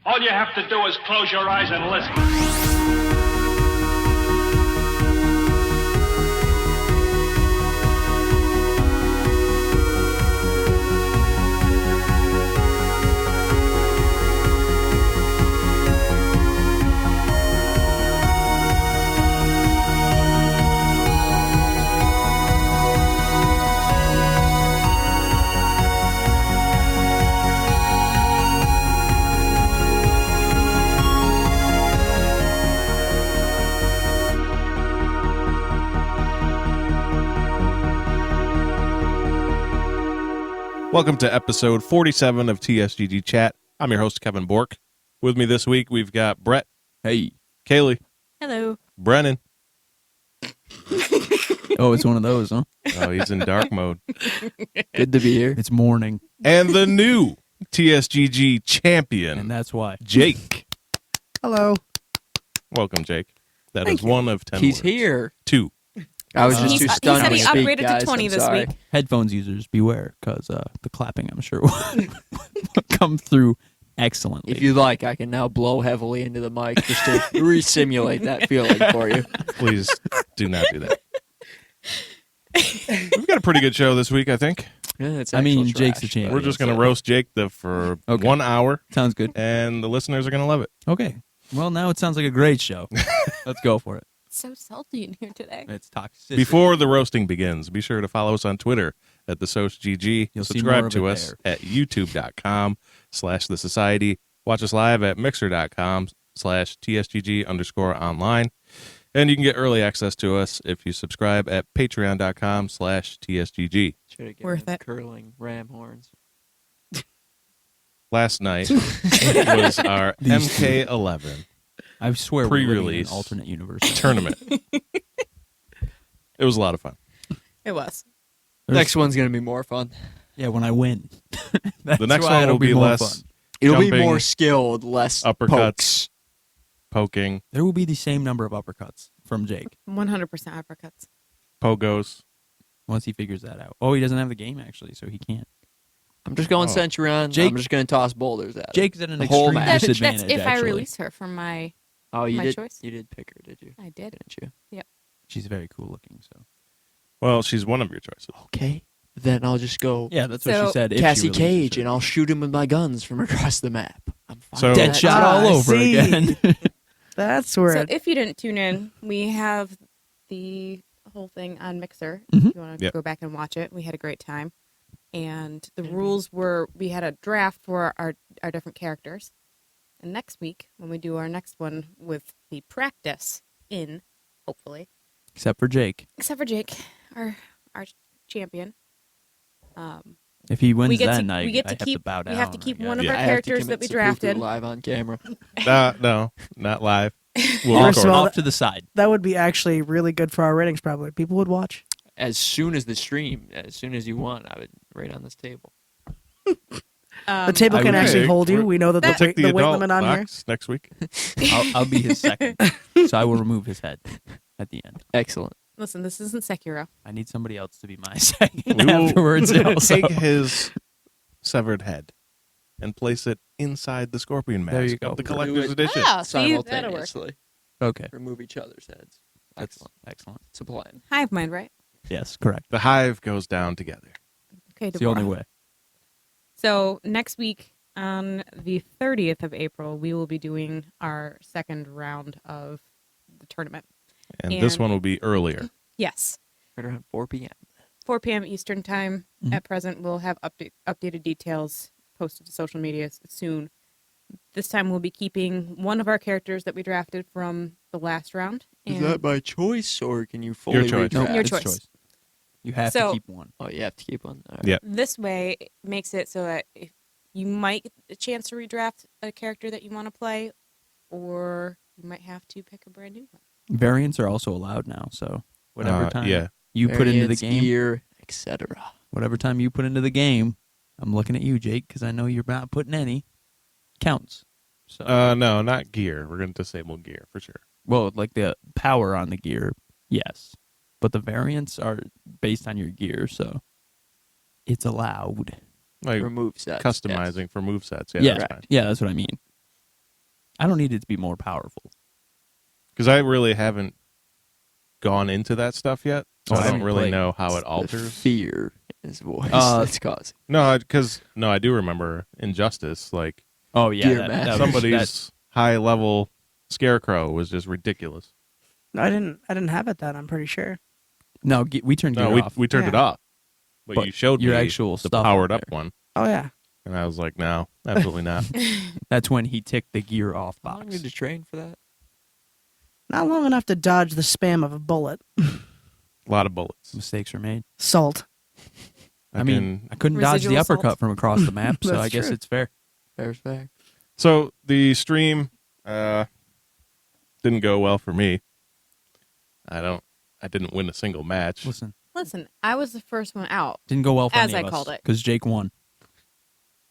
All you have to do is close your eyes and listen. Welcome to episode 47 of TSGG Chat. I'm your host, Kevin Bork. With me this week, we've got Brett. Hey. Kailey. Hello. Brennon. Oh, it's one of those, huh? Oh, he's in dark mode. Good to be here. It's morning. And the new TSGG Champion, And that's why. Jake. Hello. Welcome, Jake. That Thank is you. one of 10 He's words. here. 2. I was just He too said stunned he to speak, upgraded to guys. 20 I'm this sorry. week. Headphones users, beware, because the clapping, I'm sure, will come through excellently. If you like, I can now blow heavily into the mic just to re-simulate that feeling for you. Please do not do that. We've got a pretty good show this week, I think. Yeah, it's I mean, actual Jake's trash, the champion. but We're just it's going to roast Jake for Okay. 1 hour, Sounds good. and the listeners are going to love it. Okay. Well, now it sounds like a great show. Let's go for it. It's so salty in here today. It's toxic. Before the roasting begins, be sure to follow us on Twitter at the TSGG. You'll see Subscribe more of to it us at youtube.com/the society. Watch us live at mixer.com/TSGG_online. And you can get early access to us if you subscribe at patreon.com/TSGG. Should have Worth given it. curling ram horns. Last night was our These two. MK11 I swear we're living in pre-release an alternate universe. tournament. It was a lot of fun. It was. Next one's going to be more fun. Yeah, when I win. That's The next why one it'll will be more less fun. It'll be Jumping, more skilled, less uppercuts. pokes. Poking, There will be the same number of uppercuts from Jake 100% uppercuts. pogos. once he figures that out. Oh, he doesn't have the game, actually, so he can't. I'm just going Oh. Centurion. Jake- I'm just going to toss boulders at him. Jake's at an The whole extreme match. disadvantage, That's if I actually. release her from my... Oh, you my did. choice? You did pick her, did you? I did. Didn't you? She's very cool looking, so. Well, she's one of your choices. Okay. Then I'll just go Yeah, that's what So- she said. if she Cassie releases Cage, her. and I'll shoot him with my guns from across the map. I'm fine. So- with Dead that. shot all I over see. again. That's where So it, if you didn't tune in, we have the whole thing on Mixer. Mhm. If you want to Yep. go back and watch it, we had a great time. And the rules were, we had a draft for our different characters. And next week, when we do our next one with the practice in, hopefully, Except for Jake. except for Jake, our champion. If he wins We get that to- night, we get I to have keep- to bow we down. have to keep I one guess. of our I have to characters commit that we seppuku drafted. live on camera. No, not live. We'll Off, First of record. all, off to the side. that would be actually really good for our ratings. Probably people would watch. As soon as the stream, as soon as you want, I would rate on this table. The table I can would actually think hold you. we're- We know that We'll the, take the weight adult limit on here. box next week. I'll be his second. So I will remove his head at the end. Excellent. Listen, this isn't Sekiro. I need somebody else to be my second We will afterwards. also. take his severed head and place it inside the scorpion mask There you go. of the Do collector's it. edition. Ah, see, that'll work. Simultaneously Okay. remove each other's heads. That's Excellent. excellent. It's a plan. Hive mind, right? Yes, correct. The hive goes down together. Okay, It's the only way. So next week, on the 30th of April, we will be doing our second round of the tournament. And this And- one will be earlier. Yes, Right around 4 p.m. 4 p.m. Eastern time. Mhm. At present, we'll have updated details posted to social media soon. This time, we'll be keeping one of our characters that we drafted from the last round. Is and- that by choice, or can you fully choice. No, redraft? Your it's choice. You have So- to keep one. Oh, you have to keep one. All right. Yeah. This way, it makes it so that if you might get a chance to redraft a character that you want to play, or you might have to pick a brand new one. Variants are also allowed now, so whatever time Yeah. you put into the Variants, game, gear, etc. whatever time you put into the game, I'm looking at you, Jake, because I know you're not putting any. Counts. So, No, not gear. We're going to disable gear for sure. well, like the power on the gear, yes, but the variants are based on your gear, so it's allowed. Like Remove sets. customizing for movesets. Yeah, Yeah, that's fine. yeah, that's what I mean. I don't need it to be more powerful. Because I really haven't gone into that stuff yet, so Oh, I I don't haven't really played. know how it The alters. fear in his voice. It's causing. No, because I do remember Injustice. Like Oh yeah, Gear match. was- somebody's high level scarecrow was just ridiculous. No, I didn't have it then. I'm pretty sure. no, we turned No, gear off. we turned it Yeah. off, but you showed your me actual the stuff powered up up there. one, Oh yeah. and I was like, no, absolutely not. That's when he ticked the gear off How long box. did you train for that? Not long enough to dodge the spam of a bullet. A lot of bullets. Mistakes were made. Salt. I mean, I couldn't dodge the Residual salt. uppercut from across the map, so That's I guess true. it's fair. Fair's fair. so the stream didn't go well for me. I didn't win a single match. Listen, Listen, I was the first one out. didn't go well for As any I of called us it. because Jake won.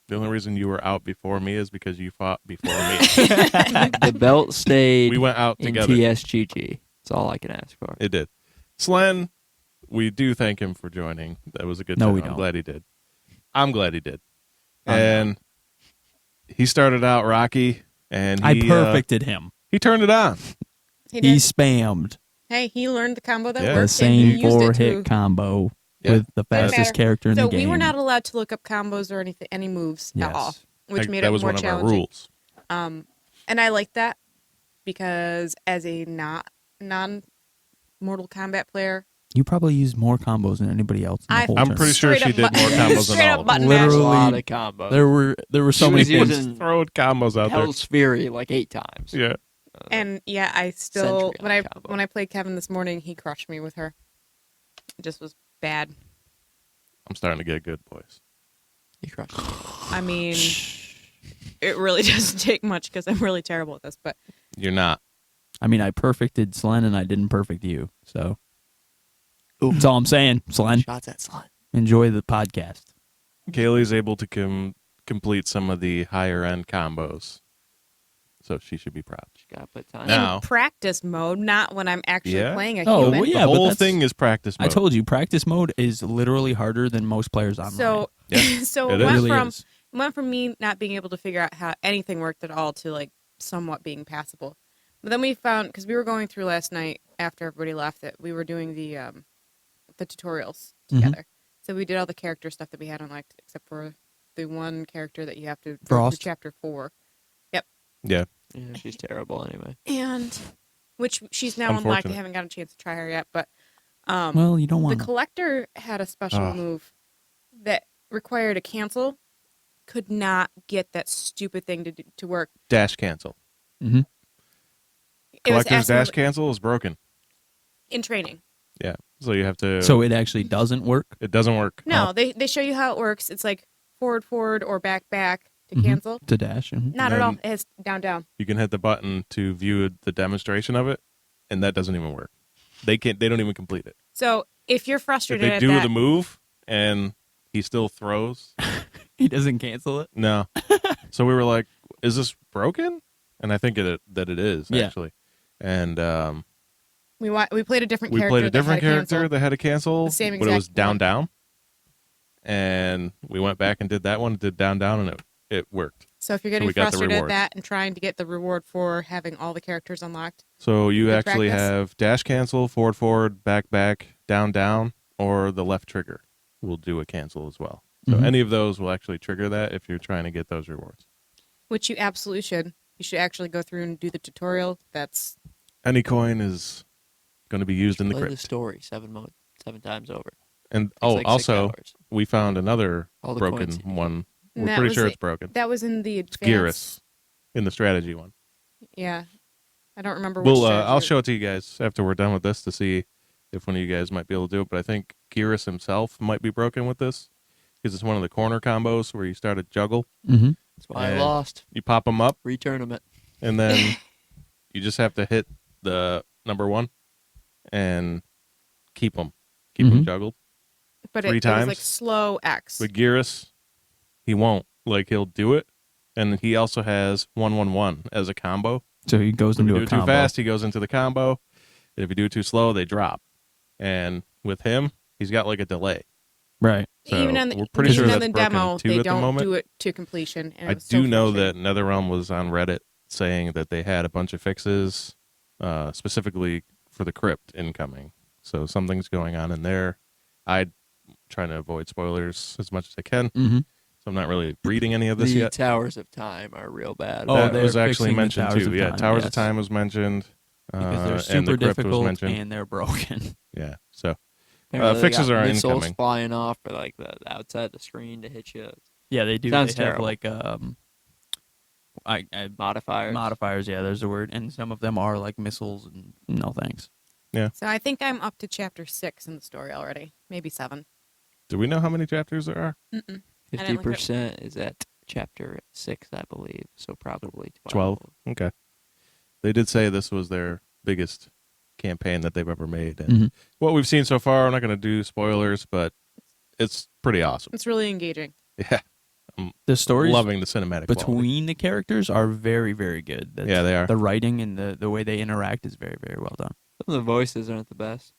The only reason you were out before me is because you fought before me. The belt stayed We went out in together. TSGG. That's all I can ask for. It did. Slen, we do thank him for joining. That was a good No, time. we I'm don't. glad he did. I'm glad he did. I'm And he started out rocky, and I he perfected him. he turned it on. He He did. spammed Hey, he learned the combo that Yeah. the worked. and he same used it 4-hit to- combo Yeah. with the Doesn't fastest matter. character in So the game. we were not allowed to look up combos or any moves Yes. at all, which made that it was more one challenging. of our rules. And I like that because as a non-Mortal Kombat player, You probably used more combos than anybody else. In the I- whole I'm tournament. pretty sure Straight she up did more button- combos than straight all up of button them. mash. There's a Literally, lot of combos. There were so She many was things. using Throwing combos out there. Hell's Fury like 8 times. Yeah. and yeah, I still Sentry combo. when I played Kevin this morning, he crushed me with her. It just was bad. I'm starting to get good, boys. He crushed it. I mean, it really doesn't take much because I'm really terrible at this. But You're not. I mean, I perfected Slen and I didn't perfect you. So that's all I'm saying. Slen, Shots at Slot. enjoy the podcast. Kailey's able to complete some of the higher end combos, so she should be proud. She got to put time. Now- in practice mode, not when I'm actually Yeah. playing a Oh, human. well, yeah, the but whole that's- thing is practice mode. I told you, practice mode is literally harder than most players online. So, Yeah, so it it went is. really from is. went from me not being able to figure out how anything worked at all to like somewhat being passable. But then we found, because we were going through last night after everybody left, that we were doing the tutorials together. So we did all the character stuff that we had unlocked, except for the one character that you have to go through Frost? chapter 4, Yeah. Yeah, she's terrible anyway. and which she's now unlocked. I Unfortunate. haven't got a chance to try her yet, but Well, you don't the want to. collector had a special Ah. move that required a cancel. Could not get that stupid thing to work. Dash cancel. Mm-hmm. It was Collector's dash asking cancel is broken. in training. Yeah. So you have to. So it actually doesn't work. it doesn't work. No, Oh. they show you how it works. It's like forward, or back to Mhm. cancel. To dash. Mhm. Not at all. then- It has down. You can hit the button to view the demonstration of it, and that doesn't even work. They can't. They don't even complete it. So if you're If frustrated they at do that, the move and he still throws, He doesn't cancel it. no. So we were like, "Is this broken?" And I think that it is Yeah. actually. And we played a different we character. played a different that had character cancel. that had a cancel, The same but it was exact down one. down. And we went back and did that one, did down down, and it worked. So if you're So getting we got the frustrated at rewards. that and trying to get the reward for having all the characters unlocked, So you Good actually practice. have dash cancel, forward, back, down, or the left trigger will do a cancel as well. So Mhm. any of those will actually trigger that if you're trying to get those rewards. which you absolutely should. You should actually go through and do the tutorial. That's Any coin is going to be used in the Play the crypt. story 7 times over. And Takes like 6 also hours. we found another All the broken coins. one. And We're that pretty was sure it. it's broken. that was in the It's advanced. Gearus in the strategy one. Yeah, I don't remember. Which Well, I'll strategy. show it to you guys after we're done with this to see if one of you guys might be able to do it. But I think Gearus himself might be broken with this because it's one of the corner combos where you start to juggle. Mm-hmm. That's why I And- lost. You pop them up, Re-tournament. and then you just have to hit the number one and keep them Mhm. juggled. But 3 it was times. like slow X. With Gearus, he won't. Like he'll do it, and he also has 1-1-1 as a combo. So he goes If you into do a it combo. too fast, he goes into the combo. And if you do it too slow, they drop. And with him, he's got like a delay. Right. So even on the, we're pretty even sure on that's the broken demo, too they at the don't moment. do it to completion. And I it was do so know frustrating. that NetherRealm was on Reddit saying that they had a bunch of fixes, specifically for the crypt incoming. So something's going on in there. I'm trying to avoid spoilers as much as I can. Mm-hmm. So I'm not really reading any of this The yet. Towers of Time are real bad. Oh, That they're was actually fixing the mentioned Towers too. of Yeah, Time, Towers of yes. Time was mentioned. Because they're and super the crypt was difficult mentioned. and they're broken. Yeah, so Apparently they fixes got are missiles incoming. flying off or like the outside the screen to hit you. Yeah, they do. Sounds they have terrible. like Modifiers. modifiers. Yeah, there's a word, and some of them are like missiles. And no thanks. So I think I'm up to chapter 6 in the story already. Maybe 7. do we know how many chapters there are? Mm-mm. 50% is at chapter 6, I believe. So probably 12. Okay. They did say this was their biggest campaign that they've ever made. And Mhm. what we've seen so far, I'm not going to do spoilers, but it's pretty awesome. It's really engaging. Yeah. The stories Loving the cinematic quality. between the characters are very, very good. Yeah, they are. The writing and the way they interact is very, very well done. Some of the voices aren't the best.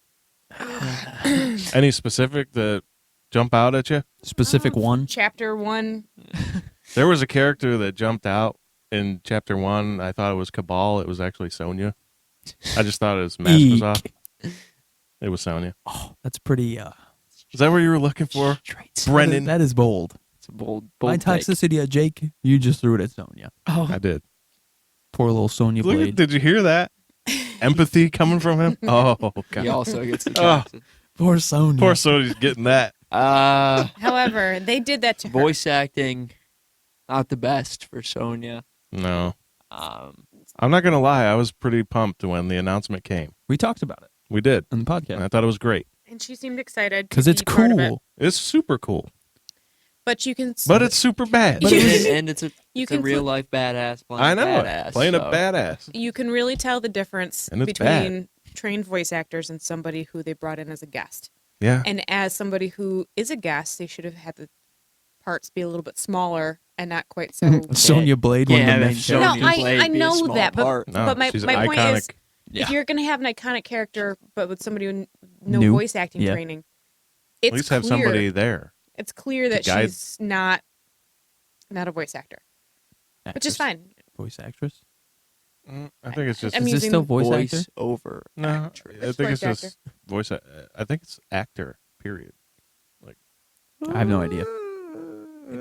Any specific that jump out at you? Specific one. Chapter 1. There was a character that jumped out in chapter 1. I thought it was Cabal. It was actually Sonya. I just thought his mask was off. It was Sonya. Oh, that's pretty. Is that what you were looking for? Traits. Brennan. That is bold. It's a bold My take. toxicity at Jake. You just threw it at Sonya. Oh, I did. Poor little Sonya Look at, Blade. did you hear that? Empathy coming from him? Oh, He God. also gets the Oh. toxic. Poor Sonya. Poor Sonya's getting that. however, they did that to her. Voice acting, not the best for Sonya. No. Um, I'm not going to lie. I was pretty pumped when the announcement came. We talked about it We did. on the And podcast I thought it was great. And she seemed excited because to it's be part of it. cool. It's super cool. But you can But it's super bad. But it- and it's a, you it's a can real life badass playing I know. badass. Playing so. a badass. you can really tell the difference And it's between trained voice actors and somebody who they brought in as a guest. Yeah. And as somebody who is a guest, they should have had the parts be a little bit smaller and not quite so. Sonya Blade, one of Yeah, the I main mean, characters. Sonya No, I Blade be a know small that, but- part. No, but my she's point iconic. is, Yeah. if you're going to have an iconic character, but with somebody with no New. voice acting Yeah. training, At it's least have clear, somebody there. It's clear that guide. she's not a voice actor, which is Actress. fine. Voice actress. I think it's just. I'm Is this using still voice Voice actor? over No, actress. I think it's Voice just voice. I think it's actor. Period. I have no idea. It's-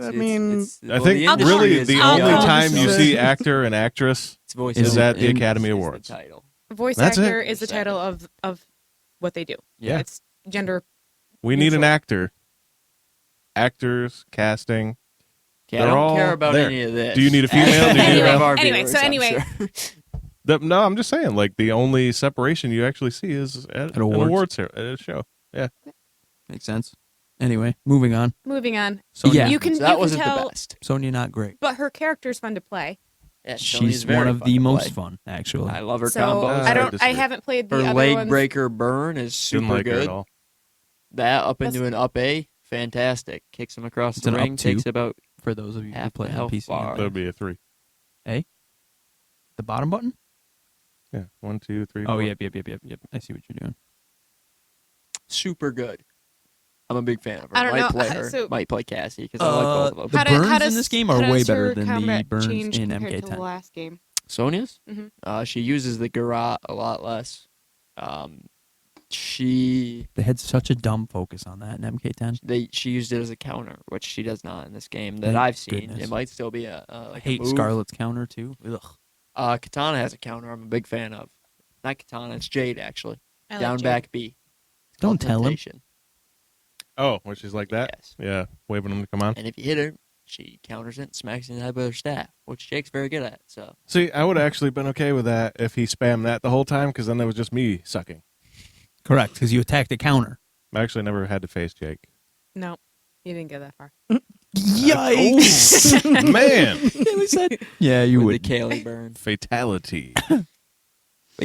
I it's- mean, it's- I well, think the industry really is the I'll only go- time you I'll- see actor and actress It's voice is over at the actress Academy is the Awards. title. Voice That's it. actor is the title of what they do. Yeah. It's gender. We need an Neutral. actor. Actors, casting. Okay, They're I don't all care about there. any of this. Do you need a female? Do you need a male? Our Anyway, viewers, so I'm anyway. sure. No, I'm just saying. Like the only separation you actually see is at an awards. awards at a show. Makes sense. Anyway, moving on. Moving on. Sonya, yeah, You can- so that you can wasn't tell- the best. Sonja not great. But her character's fun to play. Yeah, Sonya's She's very one of fun the to most play. fun, actually. I love her So combos. I don't. I disagree. haven't played the Her other leg ones. breaker burn is Didn't super like her at good. all. That up That's- into an up A, fantastic. Kicks him across It's the an ring. up two. Takes about For those of you who half play the on health PC. bar. That would be a 3. The bottom button? Yeah, 1, 2, 3. Oh, 4. yep. I see what you're doing. super good. I'm a big fan of her. I don't Might know, play her. so- Might play Cassie because I like both of them. The How burns does- in this game are how way does better her than the combat burns change in compared to MK10. the last game. Sonya's? Mhm. She uses the garrote a lot less. She They had such a dumb focus on that in MK10. she used it as a counter, which she does not in this game that Thank I've seen. goodness. It might still be a I like hate a move. Scarlet's counter, too. Ugh. Katana has a counter. I'm a big fan of. Not Katana, it's Jade actually. I like Down Jade. back B. It's Don't called tell him. Temptation. Oh, when she's like that? Yes. Yeah, waving them to come on. And if you hit her, she counters it and smacks you in the head with her staff, which Jake's very good at. So See, I would have actually been okay with that if he spammed that the whole time, because then it was just me sucking. Correct, because you attacked the counter. I actually never had to face Jake. No, you didn't get that far. Yikes! Man, Yeah, you with would. the Kailey burn. fatality. But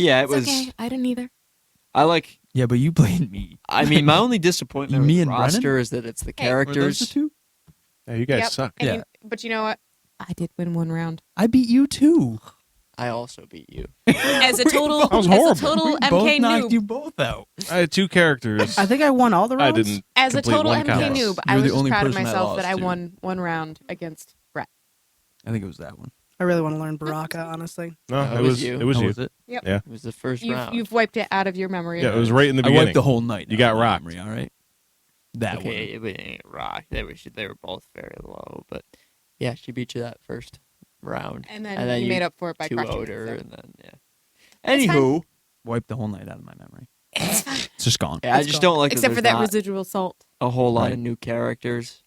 yeah, it It's was. okay. I didn't either. I like. Yeah, but you played me. I mean, my only disappointment Me with and the Brennan? roster is that it's the Hey, Were those the characters. two? Yeah, you guys Yep. suck. And Yeah. but you know what? I did win one round. I beat you, too. I also beat you. As a total, That was as a horrible. total We MK both knocked noob. you both out. I had 2 characters. I think I won all the I rounds. didn't. As a complete total one MK combo. noob, I You're was the just only proud of person I myself that lost I to. won one round against Brett. I think it was that one. I really want to learn Baraka, honestly. No, No, it was you. It was Oh, you. was it? Yep. Yeah. It was the first round. You've wiped it out of your memory. Yeah, it was right in the I beginning. wiped the whole night. You out got of my rocked. memory, all right. That Okay, but it ain't rock. They were both very low, but yeah, she beat you that first round, And then you made up for it by 2 crushing would her, it. and then yeah. It's fine. Anywho, wiped the whole night out of my memory. It's fine. It's just gone. yeah, I It's just gone. don't like Except for there's that not residual salt. a whole lot Right. of new characters.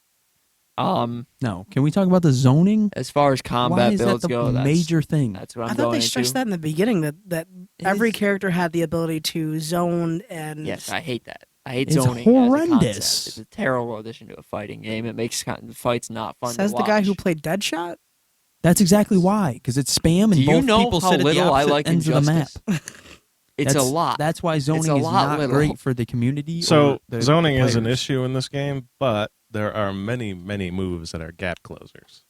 No, can we talk about the zoning? As far as Why combat is that builds the go, major thing? that's what I I'm thought going they stressed into. that in the beginning that It every is- character had the ability to zone and Yes, I hate that. I hate It's zoning. horrendous. As a concept. It's a terrible addition to a fighting game. It makes the fights not fun. says to the guy who watch. played Deadshot. That's exactly why, because it's spam and Do you both know people how sit at the little I opposite like ends of the map. Injustice? It's a lot. That's why zoning a is lot not little. great for the community. So or the zoning is an players. issue in this game, but there are many, many moves that are gap closers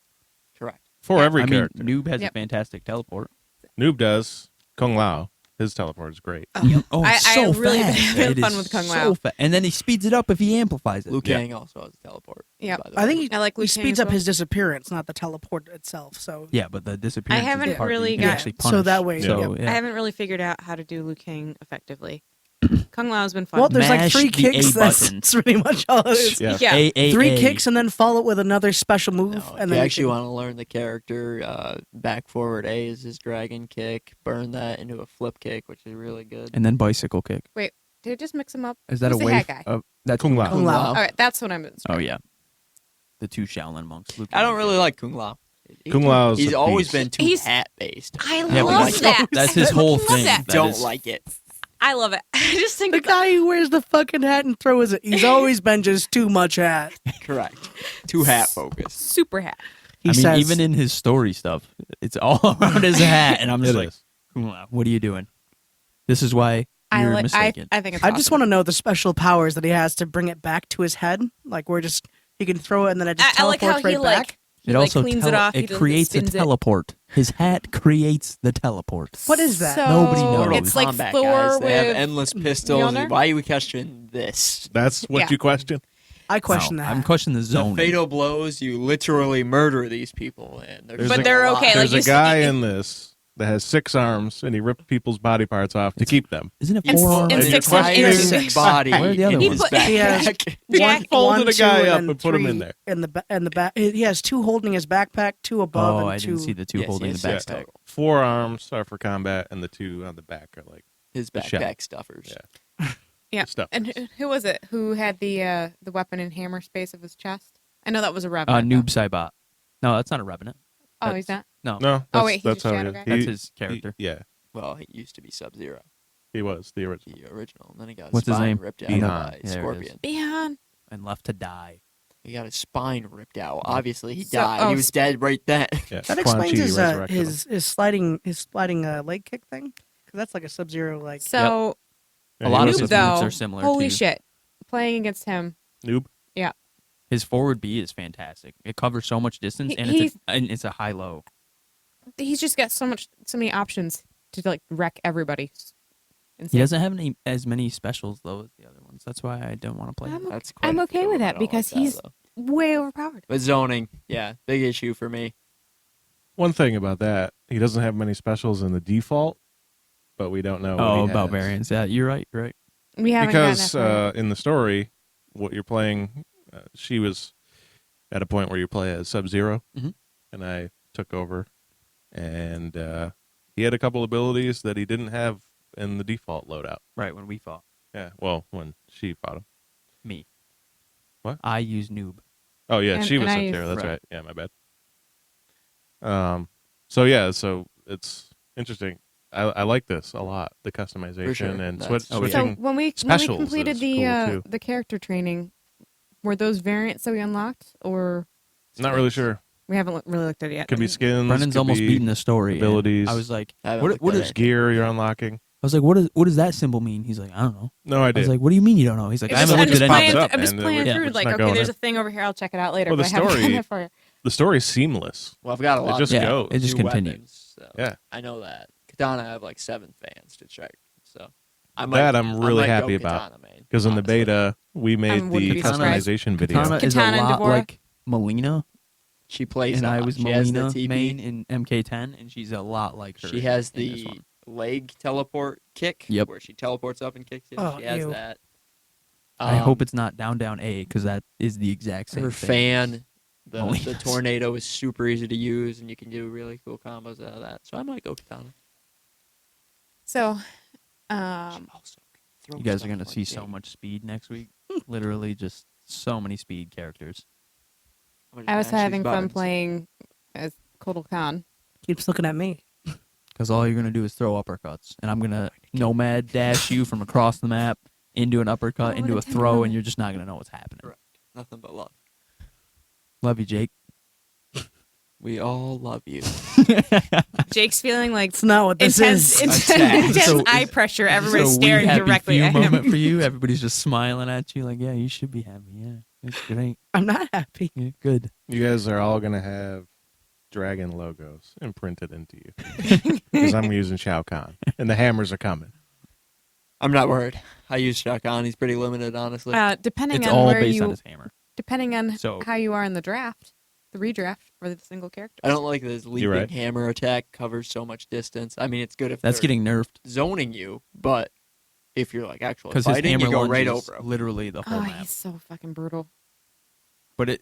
Correct. for Yeah. every I mean, character. Noob has Yep. a fantastic teleport. Noob does. Kung Lao, his teleport is great. Oh, I- it's I so really fast. been having It fun is with Kung so Lao. and then he speeds it up if he amplifies it. Liu Yeah. Kang also has a teleport. Yep. by the I way. think I like he Liu Kang speeds as up well. his disappearance, not the teleport itself. So Yeah, but the disappearance. haven't is the part that really you can got- actually so punish. that way, So, yeah. yeah. I haven't really figured out how to do Liu Kang effectively. Kung Lao's been fun. well, there's like Mash 3 the kicks. A That's button. pretty much all it is. Yeah. yeah. A, 3 kicks and then follow it with another special move, No, if and you then actually you want to learn the character, back forward A is his dragon kick. Burn that into a flip kick, which is really good. and then bicycle kick. Did I just mix them up? Is that Who's a the wave? hat guy? That's Kung Lao. Kung Lao. All right, that's what I'm. Oh yeah, the 2 Shaolin monks. Liu I don't Kang. really like Kung Lao. Kung Lao's He's a always beast. been too He's- hat based. I Yeah, but love like, that. that's I his whole fucking love thing. that. That Don't is- like it. I love it. I just think the about guy who wears the fucking hat and throws it. He's always been just too much hat. Correct. Too hat focused. super hat. He I mean, says, even in his story stuff, it's all around his hat, and I'm just It like, is. Kung Lao, what are you doing? This is why I you're like. mistaken. I think it's. I just awesome. want to know the special powers that he has to bring it back to his head. Like where just he can throw it and then it just I like teleports how he right like. back. He It also cleans it off. He does- creates a spins it. teleport. His hat creates the teleport. What is that? So Nobody knows. It's like Combat Thor guys. with. They have endless pistols. Mjolnir? Why are we questioning this? That's what Yeah. you question? I question No, that. I'm questioning the The zoning. fatal blows, you literally murder these people, and There's But a- they're okay. Like There's you a guy see- in this that has 6 arms, and he ripped people's body parts off to keep them. Isn't it And 4 s- arms? and And six you're on questioning- each his body. Where are the other in ones? his He put- He has backpack. Jack- folded a guy two, up and and put him in three there. in the back. He has 2 holding his backpack, 2 above, Oh, and I 2. didn't see the 2 Yes, holding yes, the yes. backpack. 4 arms are for combat, and the 2 on the back are like His The shell. backpack stuffers. Yeah. Yeah. stuff. And who was it who had the weapon in hammer space of his chest? I know that was a revenant. Noob though. Saibot. No, that's not a revenant. Oh, he's not. No, No, that's, Oh, wait, he's that's a how shadow he, guy? that's his character. Yeah, Well, he used to be Sub-Zero, he was the original. the original, and then he got his What's his spine name? ripped out Bihan. by Yeah, there it Scorpion. Beyond. And left to die. He got his spine ripped out. Obviously, he So- died. oh, He was dead right then. Yeah, That Quan explains Chi his resurrected him. his sliding leg kick thing. Because that's like a Sub-Zero like. So Yeah, A he lot of was his Noob, moves though, are similar. holy to shit, playing against him. Noob. His forward B is fantastic. It covers so much distance, and it's a high low. He's just got so many options to like wreck everybody. He Insane. doesn't have as many specials though as the other ones. That's why I don't want to play him. That's quite I'm a okay few. with I that don't because like that, he's though. way overpowered. But zoning, yeah, big issue for me. One thing about that, he doesn't have many specials in the default, but we don't know. what Oh, he about has. variants. Yeah, you're right. You're right. We haven't Because gotten that far. in the story, what you're playing, she was at a point where you play as Sub-Zero, Mhm. and I took over, and he had a couple abilities that he didn't have in the default loadout. Right when we fought Yeah, well, when she fought him. me. What? I use noob. Oh yeah, And- she was and I Sub-Zero. use- That's Right. right. Yeah, my bad. So it's interesting. I like this a lot. The customization sure. and That's- So switching. when we specials completed is the cool, too. the character training, were those variants that we unlocked, or Not really sure. we haven't really looked at it yet? Could be skins. Brennan's could almost be beaten the story. and abilities. I was like, I haven't what? looked What at is? it. gear you're unlocking. I was like, what does that symbol mean? He's like, I don't know. No I idea. was like, what do you mean you don't know? He's like, It's I haven't just- looked at just any pops of it. up, I'm just and playing we're through, just like, not okay, going there's in. a thing over here. I'll check it out later. Well, the but I haven't story- done it for you. The story's seamless. Well, I've got a lot just of Yeah, goes. it just new continues. weapons, so Yeah. I know that. Katana, I have like 7 fans to check. So I That I'm really I might go happy about. Katana, man, Because in the honestly. beta, we made wouldn't the be surprised. customization video. Katana is a Katana and lot Deborah? like Melina. She plays and I was she has the Melina TP. main in MK10, and she's a lot like her. She has in this the one. leg teleport kick, Yep. where she teleports up and kicks you. Oh, She has ew. that. I hope it's not down A because that is the exact same her thing. fan. The Melina's. tornado is super easy to use, and you can do really cool combos out of that. So I might go Katana. So, She also can throw You guys are stuff gonna like see so Jake. much speed next week. Literally, just so many speed characters. I'm gonna I was mash these having fun buttons. playing as Kotal Khan. Keeps looking at me. Because all you're gonna do is throw uppercuts, and I'm gonna nomad dash you from across the map into an uppercut, Oh, into a the throw, tempo. and you're just not gonna know what's happening. Correct. Nothing but love. Love you, Jake. We all love you. Jake's feeling like It's not what this intense, is. intense So- eye pressure. Everybody's so staring we happy directly few at him. moment for you. Everybody's just smiling at you, like, yeah, you should be happy. Yeah, it's great. I'm not happy. Yeah, good. You guys are all gonna have dragon logos imprinted into you because I'm using Shao Kahn, and the hammers are coming. I'm not worried. I use Shao Kahn. He's pretty limited, honestly. Depending It's on all where based you, on his hammer. depending on So- how you are in the draft, the redraft for the single character. I don't like this leaping right. hammer attack covers so much distance. I mean, it's good if That's they're getting nerfed zoning you, but if you're like actually because his fighting, hammer you go lunge right is over him. literally the whole Oh, map. he's so fucking brutal.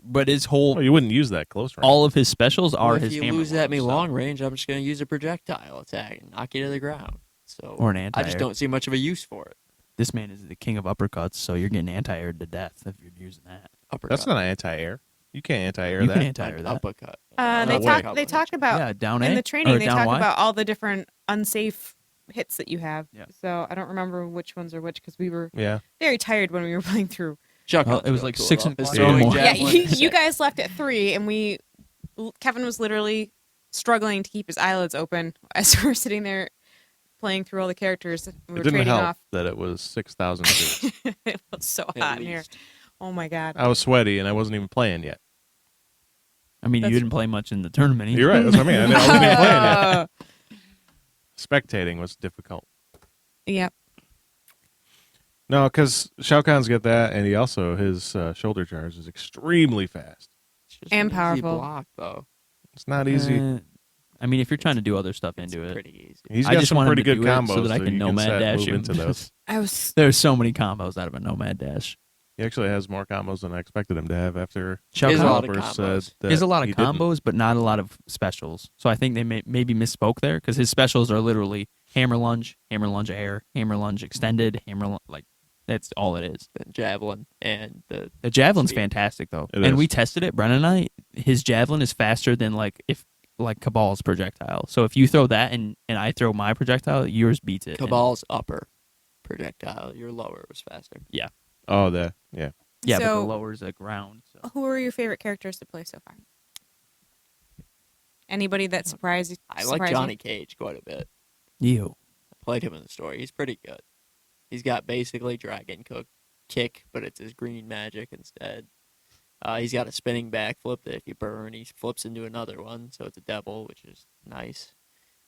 But his whole Well, you wouldn't use that close range. all of his specials are Well, if his you hammer lose at me lunge, so- long range, I'm just going to use a projectile attack and knock you to the ground. So or an I anti-air. just don't see much of a use for it. This man is the king of uppercuts, so you're getting anti-aired to death if you're using that. Uppercut. That's not anti-air. You can't anti-air You that. can An anti-air that. uppercut. They No way. talk. They talk about Yeah, down A in the or training. They down talk Y. about all the different unsafe hits that you have. Yeah. So I don't remember which ones are which because we were Yeah. very tired when we were playing through. Shao Well, Kahn's it was really like cool, 6 though. and His 4 throwing more. Yeah, javelin is you sick. guys left at 3, and Kevin was literally struggling to keep his eyelids open as we were sitting there playing through all the characters. We were It didn't trading help off. that it was 6,000 feet. It was so At hot in here. least. Oh my god. I was sweaty and I wasn't even playing yet. I mean, That's- you didn't play much in the tournament. either. You're right. That's what I mean. I wasn't even playing yet. Spectating was difficult. Yep. No, because Shao Kahn's got that, and he also his shoulder charge is extremely fast. It's just And an easy powerful. block, though. It's not easy. I mean, if you're trying to do other stuff It's into it, pretty easy. He's I got just some want him pretty to good do it combos so that I can you nomad set, dash move him. into those. I was There's so many combos out of a nomad dash. He actually has more combos than I expected him to have after Shao There's a Kahn lot of developers combos. said that There's a lot of he didn't. combos, but not a lot of specials. So I think they maybe misspoke there because his specials are literally hammer lunge air, hammer lunge extended, like that's all it is. The javelin and the The javelin's Speed. fantastic though, It and is. we tested it. Brennan and I, his javelin is faster than like Cabal's projectile. So if you throw that and I throw my projectile, yours beats it. And- Cabal's upper projectile. Your lower was faster. Oh, that yeah. yeah, but So- the lower's the ground. So. Who are your favorite characters to play so far? Anybody that surprised I surprised like you? Johnny Cage quite a bit. You. I played him in the story. He's pretty good. He's got basically Dragon Kick, but it's his green magic instead. He's got a spinning backflip that if you burn, he flips into another one, so it's a devil, which is nice.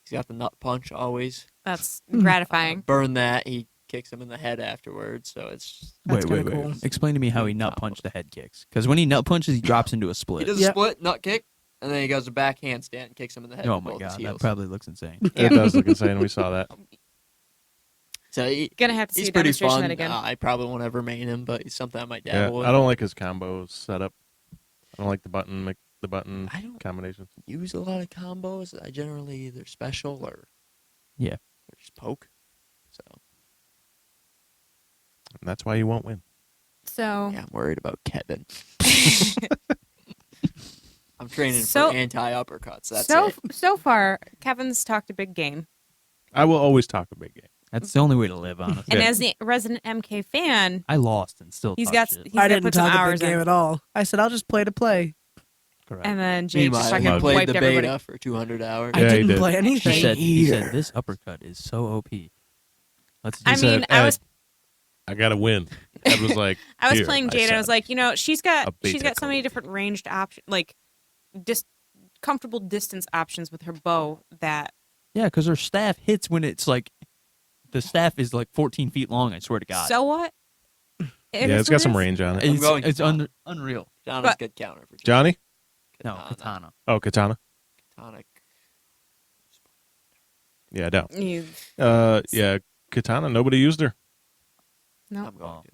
He's got the nut punch always. That's gratifying. Burn that, he kicks him in the head afterwards, so it's... That's wait. kinda cool. Explain to me how he nut punched the head kicks. Because when he nut punches, he drops into a He split. does a Yep. split, nut kick, and then he goes a back handstand and kicks him in the head Oh with my both his god, that heels. probably looks insane. It does look insane. We saw that. So Gonna have to see he's a pretty demonstration of fun. that again. I probably won't ever main him, but he's something I might Yeah, dabble with. I don't like his combos setup. I don't like the button I don't combinations. use a lot of combos. I generally either special or Yeah. or just poke. So And that's why you won't win. So yeah, I'm worried about Kevin. I'm training So- for anti uppercuts. That's so it. so far, Kevin's talked a big game, I will always talk a big game. That's the only way to live, honestly. and Yeah. as the resident MK fan, I lost and still he's talked got shit. I to didn't put some talk a hours big game in. at all. I said I'll just play to play. Correct. And then Jake just Meanwhile, fucking he played wiped the everybody. beta for 200 hours. I Yeah, he didn't did. play he anything said either. this uppercut is so OP. Let's I just mean, said, I "Ed, was I gotta win. Ed was like, I was "Here," playing Jade, and I was said. like, she's got A beta so many code. different ranged options, like comfortable distance options with her bow that yeah, because her staff hits when it's like the staff is like 14 feet long. I swear to God. so what? yeah, it's got some range on it. it's going it's Katana. unreal. Jonathan's But- good counter for Johnny, No, Katana. Oh, Katana. Katana. Yeah, I don't. You, Yeah, Katana. Nobody used her. no. I'm going to.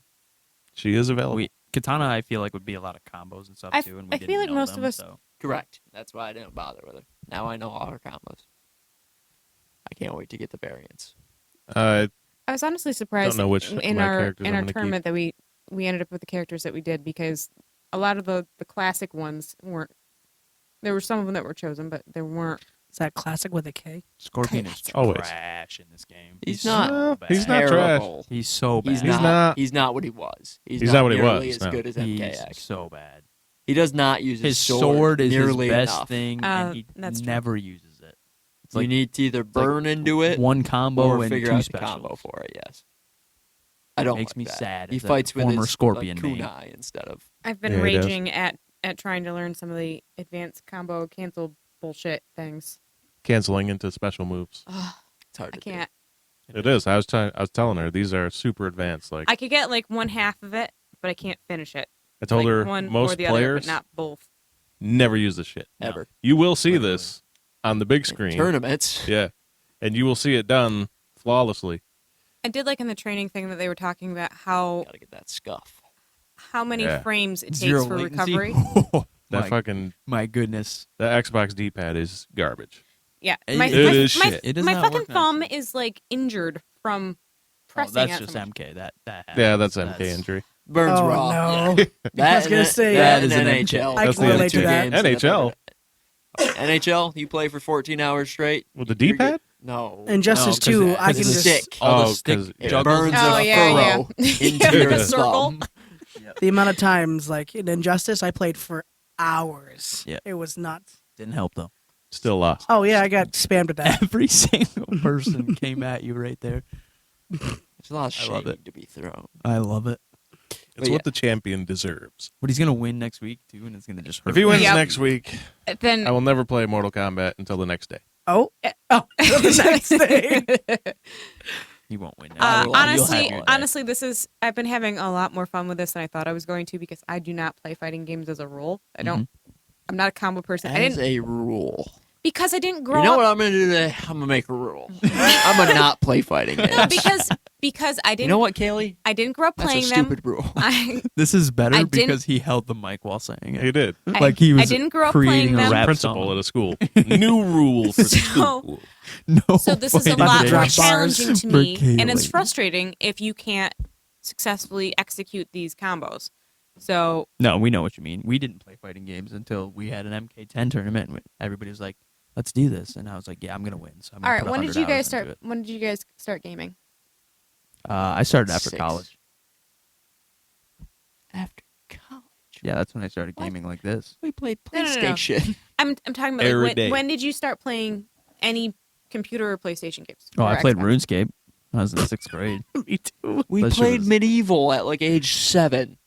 She is available. Katana, I feel like would be a lot of combos and stuff I- too, and we I didn't feel like know most them, of us- So. Correct. That's why I didn't bother with her. Now I know all her combos. I can't wait to get the variants. I I was honestly surprised don't know which in my our characters I'm gonna keep. tournament that we ended up with the characters that we did, because a lot of the classic ones weren't. There were some of them that were chosen, but there weren't. Is that classic with a K? Scorpion is Always. trash in this game. He's not. so bad. He's not trash. Terrible. He's so bad. He's He's not. not- He's not what he was. He's not what he nearly was, as no. good as He's MKX. so bad. He does not use His his sword is his nearly best enough. thing, and he That's true. never uses it. It's You like need to either burn into it one combo or and figure two out the specials. combo for it. Yes. I don't. Makes like me that. sad He as a fights with former his Scorpion main. kunai instead of. I've been Yeah, he does. raging at trying to learn some of the advanced combo cancel bullshit things. canceling into special moves. Ugh, It's hard I to do. can't. It is. I was telling her these are super advanced. Like I could get like one half of it, but I can't finish it. I told like her, one or most the other, players but not both. never use this shit. No. Ever. You will see Literally. this on the big In screen. tournaments. Yeah, and you will see it done flawlessly. I did like in the training thing that they were talking about how Gotta get that scuff. many Yeah. frames it takes Zero for latency. recovery. That my goodness. the Xbox D-pad is garbage. Yeah, It- my, it my, is my, shit. It does my not fucking work thumb nicely. is like injured from Oh, pressing. that's it just so much. MK. That Yeah, happens. that's MK injury. Burns Oh, raw. no. Yeah. I was gonna say, that is and an NHL. I That's can the relate to two that. games NHL. NHL, you play for 14 hours straight With the you're D-pad? good. No. Injustice No, 'cause 2, it- I 'cause can the just stick. all the Oh, stick 'cause- It yeah. burns Oh, a yeah, furrow yeah. into your The circle. thumb. the amount of times like in Injustice I played for hours. Yeah. It was nuts. Didn't help though. Still lost. Oh yeah, I got spammed with that. Every single person came at you right there. There's a lot of I love shade it. to be thrown. I love it. It's But what the champion deserves. But he's gonna win next week too, and it's gonna just hurt. If he wins Yep. next week, Then I will never play Mortal Kombat until the next day. Oh, the next day. he won't win. I will- you'll honestly, have one. honestly, I've been having a lot more fun with this than I thought I was going to, because I do not play fighting games as a rule. I don't. I'm not a combo person. I As didn't a rule. because I didn't grow You know up. what I'm going to do today? I'm going to make a rule. I'm going to not play fighting games. No, because I didn't. You know what, Kaylee? I didn't grow up That's a playing them. stupid rule. I This is better I didn't- because he held the mic while saying He it. did. Like he was I didn't grow up creating playing a them. rap Principal song. at a school. New rule for the So- school. No, So this is a fighting lot games. more Drop bars challenging to for me, and it's Kailey. frustrating if you can't successfully execute these combos. So No, we know what you mean. We didn't play fighting games until we had an MK10 tournament. And everybody was like, "Let's do this," and I was like, "Yeah, I'm gonna win." So I'm all gonna right, put when 100 did you hours guys into start? it. When did you guys start gaming? I started after 6. college. After college. Yeah, that's when I started What? gaming like this. We played No, no, no. PlayStation. I'm talking about Every like, day. when did you start playing any computer or PlayStation games? Oh, Or I played Xbox? RuneScape. I was in 6th grade. Me too. We That shit played was- medieval at like age 7.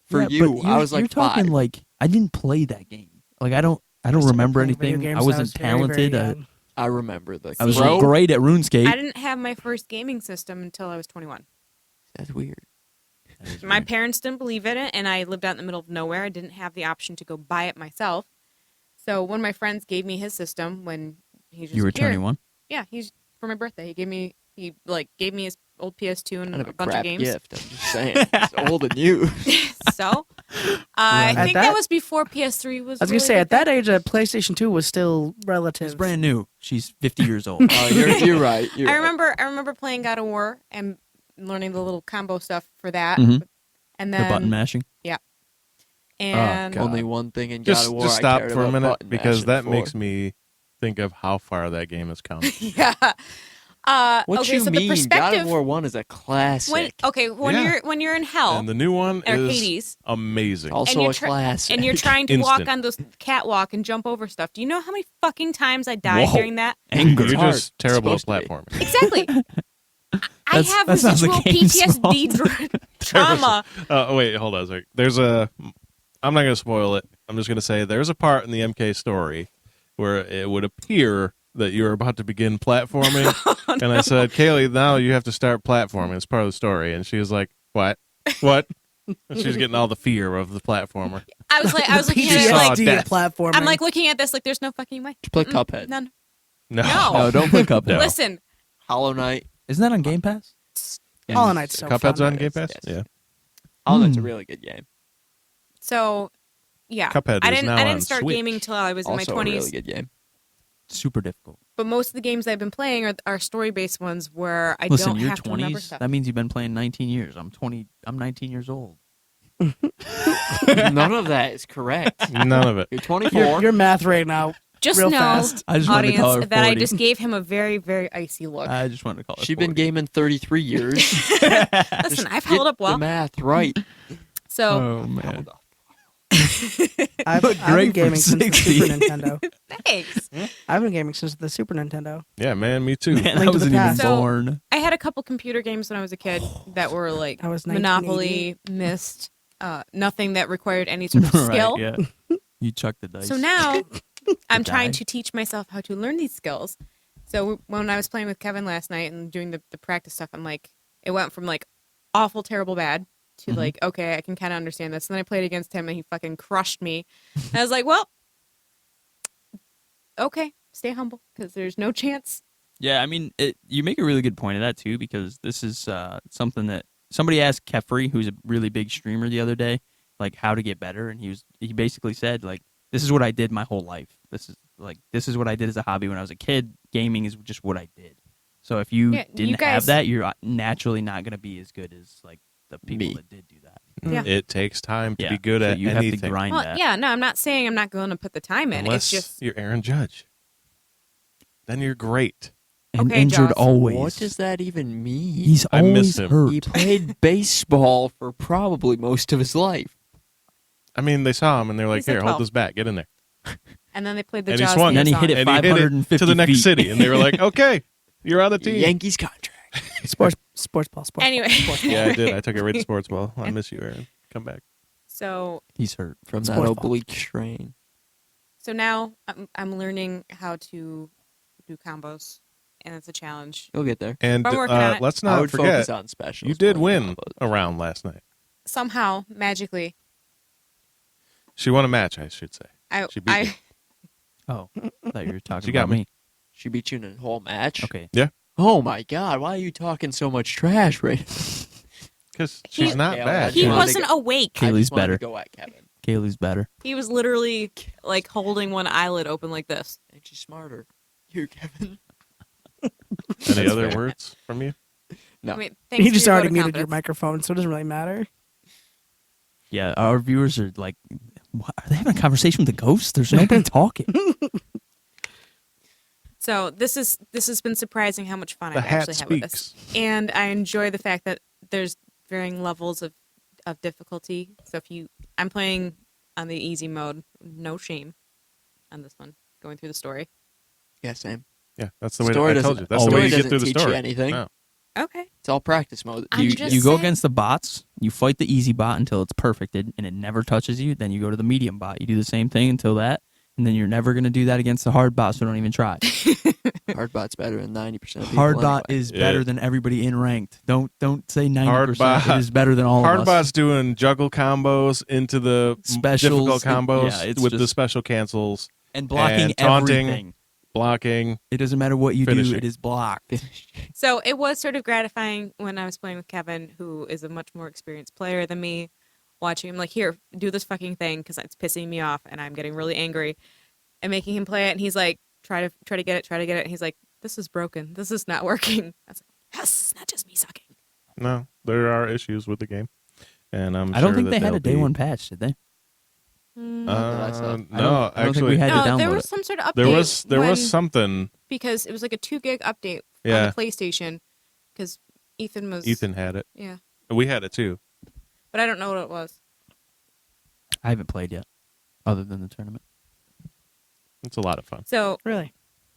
For Yeah, you, but I was like you're talking 5. like I didn't play that game. Like I don't remember Playing video anything. games I when wasn't was very, very talented. young. I remember the I was Pro. great at RuneScape. I didn't have my first gaming system until I was 21. That's weird. That is My weird. parents didn't believe in it, and I lived out in the middle of nowhere. I didn't have the option to go buy it myself. So one of my friends gave me his system when he just You were here. 21. Yeah, he's for my birthday. He gave me his old PS2 and Kind of a a bunch crap of games. gift. I'm just saying. It's older than you. So I At think that- that was before PS3 was. I was gonna really say the at that thing. age, a PlayStation 2 was still relative. It's brand new. She's 50 years old. Oh, you're right. You're I right. remember playing God of War and learning the little combo stuff for that, Mhm. and The then button mashing. and God. Only one thing in God Just, of War. just I stop cared for a about minute button because mashing that for. makes me think of how far that game has come. yeah. What okay, you so mean? the perspective God of War 1 is a classic. when Yeah. you're in hell And the new one or is Hades amazing. also you're a try- classic. and you're trying to walk Instant. on those catwalk and jump over stuff. Do you know how many fucking times I died Whoa. during that? Anger. You're hard. just terrible at It's supposed to platforming. Exactly. I have that's not the residual game's PTSD trauma. Wait, hold on a sec. I'm not going to spoil it. I'm just going to say there's a part in the MK story where it would appear that you're about to begin platforming. And I said, Kailey, now you have to start platforming. It's part of the story. And she was like, what? What? She's getting all the fear of the platformer. I was looking at it saw like, it. PTSD platforming. I'm like looking at this like, there's no fucking way. Play Mm-mm, Cuphead. None. No. No. No, don't play Cuphead. No. Listen, Hollow Knight. Isn't that on Game Pass? Hollow Knight's so Cuphead's fun. on Game Pass? Yes. Yeah. Hollow Knight's a really good game. so yeah, Cuphead I is didn't. now I on didn't start Switch. gaming till I was in my Also 20s. a really good game. Super difficult. But most of the games I've been playing are story-based ones where I Listen, don't you're have to remember 20s. stuff. That means you've been playing 19 years. I'm 20. I'm 19 years old. None of that is correct. None of it. You're 24. Your math right now. Just real know, fast. I just wanted to call her audience, that I 40. just gave him a very, very icy look. I just wanted to call it. She's been 40. gaming 33 years. Listen, I've held up The well. math right. So Oh man. Hold up. I've Look been great gaming for since the 60. Super Nintendo. thanks. I've been gaming since the Super Nintendo. Yeah, man, me too. Man, I Link to the wasn't even Past. So- born. I had a couple computer games when I was a kid that were like That was Monopoly, Myst, nothing that required any sort of skill. Right, yeah. You chucked the dice. So now I'm Die. trying to teach myself how to learn these skills. So when I was playing with Kevin last night and doing the practice stuff, I'm like, it went from like awful, terrible, bad to Mhm. like, okay, I can kind of understand this. And then I played against him and he fucking crushed me. And I was like, well, okay, stay humble because there's no chance. Yeah, I mean, you make a really good point of that too, because this is something that somebody asked Kefri, who's a really big streamer, the other day, like how to get better, and he basically said like, this is what I did my whole life. This is what I did as a hobby when I was a kid. Gaming is just what I did. So if you Yeah, you didn't guys- have that, you're naturally not going to be as good as like the people Me. that did do that. Yeah. It takes time to Yeah, be good so at you anything. have to grind Well, that. yeah, no, I'm not saying I'm not going to put the time in. Unless It's just you're Aaron Judge. Then you're great. And Okay, injured Josh. always. What does that even mean? He's I miss always him. hurt. He played baseball for probably most of his life. I mean, they saw him and they're like, He's like here, hold 12. this bat. Get in there. and then they played the And he Jaws swung. theme And then he song. hit it And he hit it 550 to the next feet. city. And they were like, okay, you're on the team. Yankees contract. Sports ball. Anyway, Yeah, I did. I took it right to sports ball. I miss you, Aaron. Come back. so He's hurt. From that Sports ball. oblique strain. now I'm learning how to do combos, and it's a challenge. You'll get there. And I'm working on it. let's I not would forget, focus on specials. you did more than win combos. a round last night. Somehow, magically, She won a match, I should say. I She beat you. Oh, I thought you were talking She got about me. me. She beat you in a whole match. Okay. Oh my god! Why are you talking so much trash, right? Because she's He- not Yeah, bad. he Yeah. wasn't awake. I Kaylee's just wanted better. to go at Kevin. Kaylee's better. He was literally like holding one eyelid open like this. Ain't you smarter? You, Kevin. Any That's other fair. words from you? No. I mean, thanks You for just your vote already of muted your confidence. microphone, so it doesn't really matter. Yeah, our viewers are like, what? Are they having a conversation with a ghost? There's nobody talking. So this has been surprising how much fun The I've hat actually had with this, and I enjoy the fact that there's varying levels of difficulty. So I'm playing on the easy mode, no shame, on this one, going through the story. Yeah, same. Yeah, that's the way Story I told doesn't- you. That's the way story you get doesn't through the teach you story. anything. No. Okay. It's all practice mode. I'm You just you go saying. against the bots, you fight the easy bot until it's perfected and it never touches you. Then you go to the medium bot. You do the same thing until that, and then you're never going to do that against the hard bot, so don't even try. Hardbot's better than 90% of people. Hard bot anyway. is Yeah. better than everybody in ranked. Don't say 90%. Hard It is better than all of us. Hardbot's doing juggle combos into the Specials, difficult combos yeah, it's with the just- special cancels, And blocking and taunting. everything. blocking. It doesn't matter what you Finishing. do. It is blocked. So it was sort of gratifying when I was playing with Kevin, who is a much more experienced player than me, watching him like, here, do this fucking thing because it's pissing me off and I'm getting really angry, and making him play it. And he's like, try to get it. And he's like, this is broken. This is not working. I was like, yes, it's not just me sucking. No, there are issues with the game, and I'm I don't sure think that they had they'll a day be- one patch, did they? Mm. that I saw. I don't No, think we actually, had to No, download there was it. some sort of update. there was when- something. because it was like a 2 gig update Yeah. on the PlayStation because Ethan was Ethan had it. Yeah, We had it too. but I don't know what it was. I haven't played yet, other than the tournament. It's a lot of fun. So Really?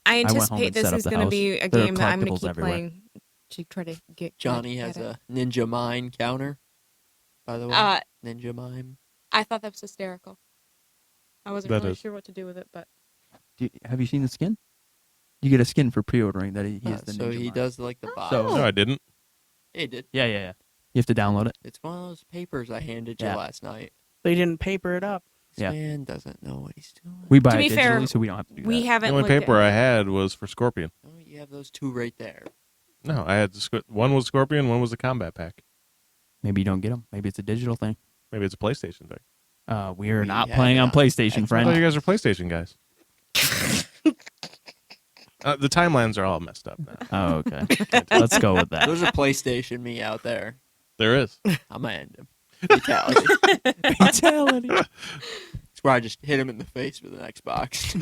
I went home anticipate and this set up is the going to house. be a There are game that I'm going collectibles to keep everywhere. playing to try to get. Johnny good has at a ninja mime counter, by the way. it. Ninja mime. I thought that was hysterical. I wasn't That really is. sure what to do with it, but Have you seen the skin? You get a skin for pre-ordering that he has the So ninja he mime. does like the box. So- No, I didn't. He did. Yeah. You have to download it. It's one of those papers I handed you Yeah. last night. They didn't paper it up. This Yeah. man doesn't know what he's doing. We buy To it be digitally, fair, so we don't have to do We that. The haven't only looked at- paper I had was for Scorpion. Oh, you have those two right there. No, I had one was Scorpion, one was the combat pack. Maybe you don't get them. Maybe it's a digital thing. Maybe it's a PlayStation thing. We're We not have playing it on on PlayStation, I Xbox. thought you friend. guys are PlayStation guys. The timelines are all messed up now. Oh, okay. Let's go with that. There's a PlayStation me out there. There is. I'm gonna end him. Fatality. Fatality. It's where I just hit him in the face with an Xbox.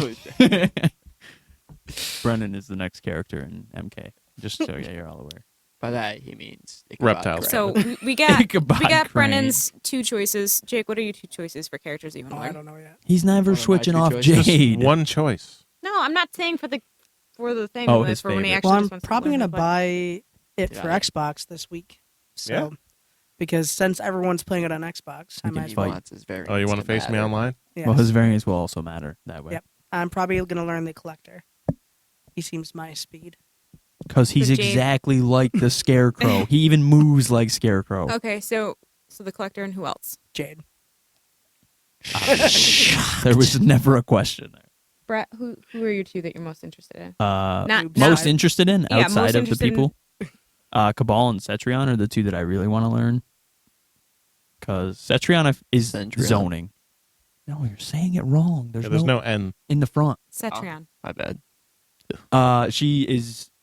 Brennan is the next character in MK. Just so you're all aware. By that he means Reptiles. So we got Ichabod we got Crane. Brennan's 2 choices. Jake, what are your 2 choices for characters you want Oh, to I learn? don't know yet. He's never One of my switching two off choices. Jade. Just one choice. No, I'm not saying for the thing. Oh, but his for when he favorite. actually Well, just I'm wants to probably learn gonna how play. buy it Yeah. for Xbox this week. So, because since everyone's playing it on Xbox, I We can might as He well. fight. wants his variants Oh, you want to face me matter. online? Yes. Well, his variants will also matter that way. Yep. I'm probably gonna learn the collector. He seems my speed. Because he's The Jade. exactly like the Scarecrow. He even moves like Scarecrow. Okay, so the collector and who else? Jade. There was never a question there. Brett, who are your 2 that you're most interested in? Not- Most not- interested in Yeah, outside most of the interested in- people. Cabal and Cetrion are the 2 that I really want to learn. Because Cetrion is Centrion. zoning. No, you're saying it wrong. There's, There's no no N. in the front. Cetrion. My bad.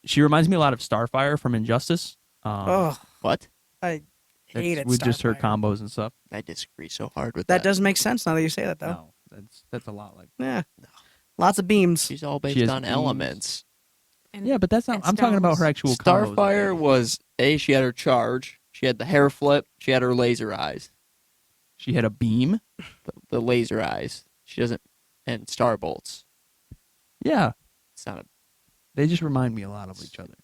She reminds me a lot of Starfire from Injustice. Oh, What? I hate it. with just her Starfire. combos and stuff. I disagree so hard with That does make sense now that you say that, though. No, that's a lot like. Yeah. Lots of beams. She's all She based has on beams. elements. And, Yeah, but that's not. and I'm talking about her stones. actual combos. Starfire was she had her charge. She had the hair flip. She had her laser eyes. She had a beam. The laser eyes. She doesn't. And star bolts. Yeah, It's not a. they just remind me a lot of each other.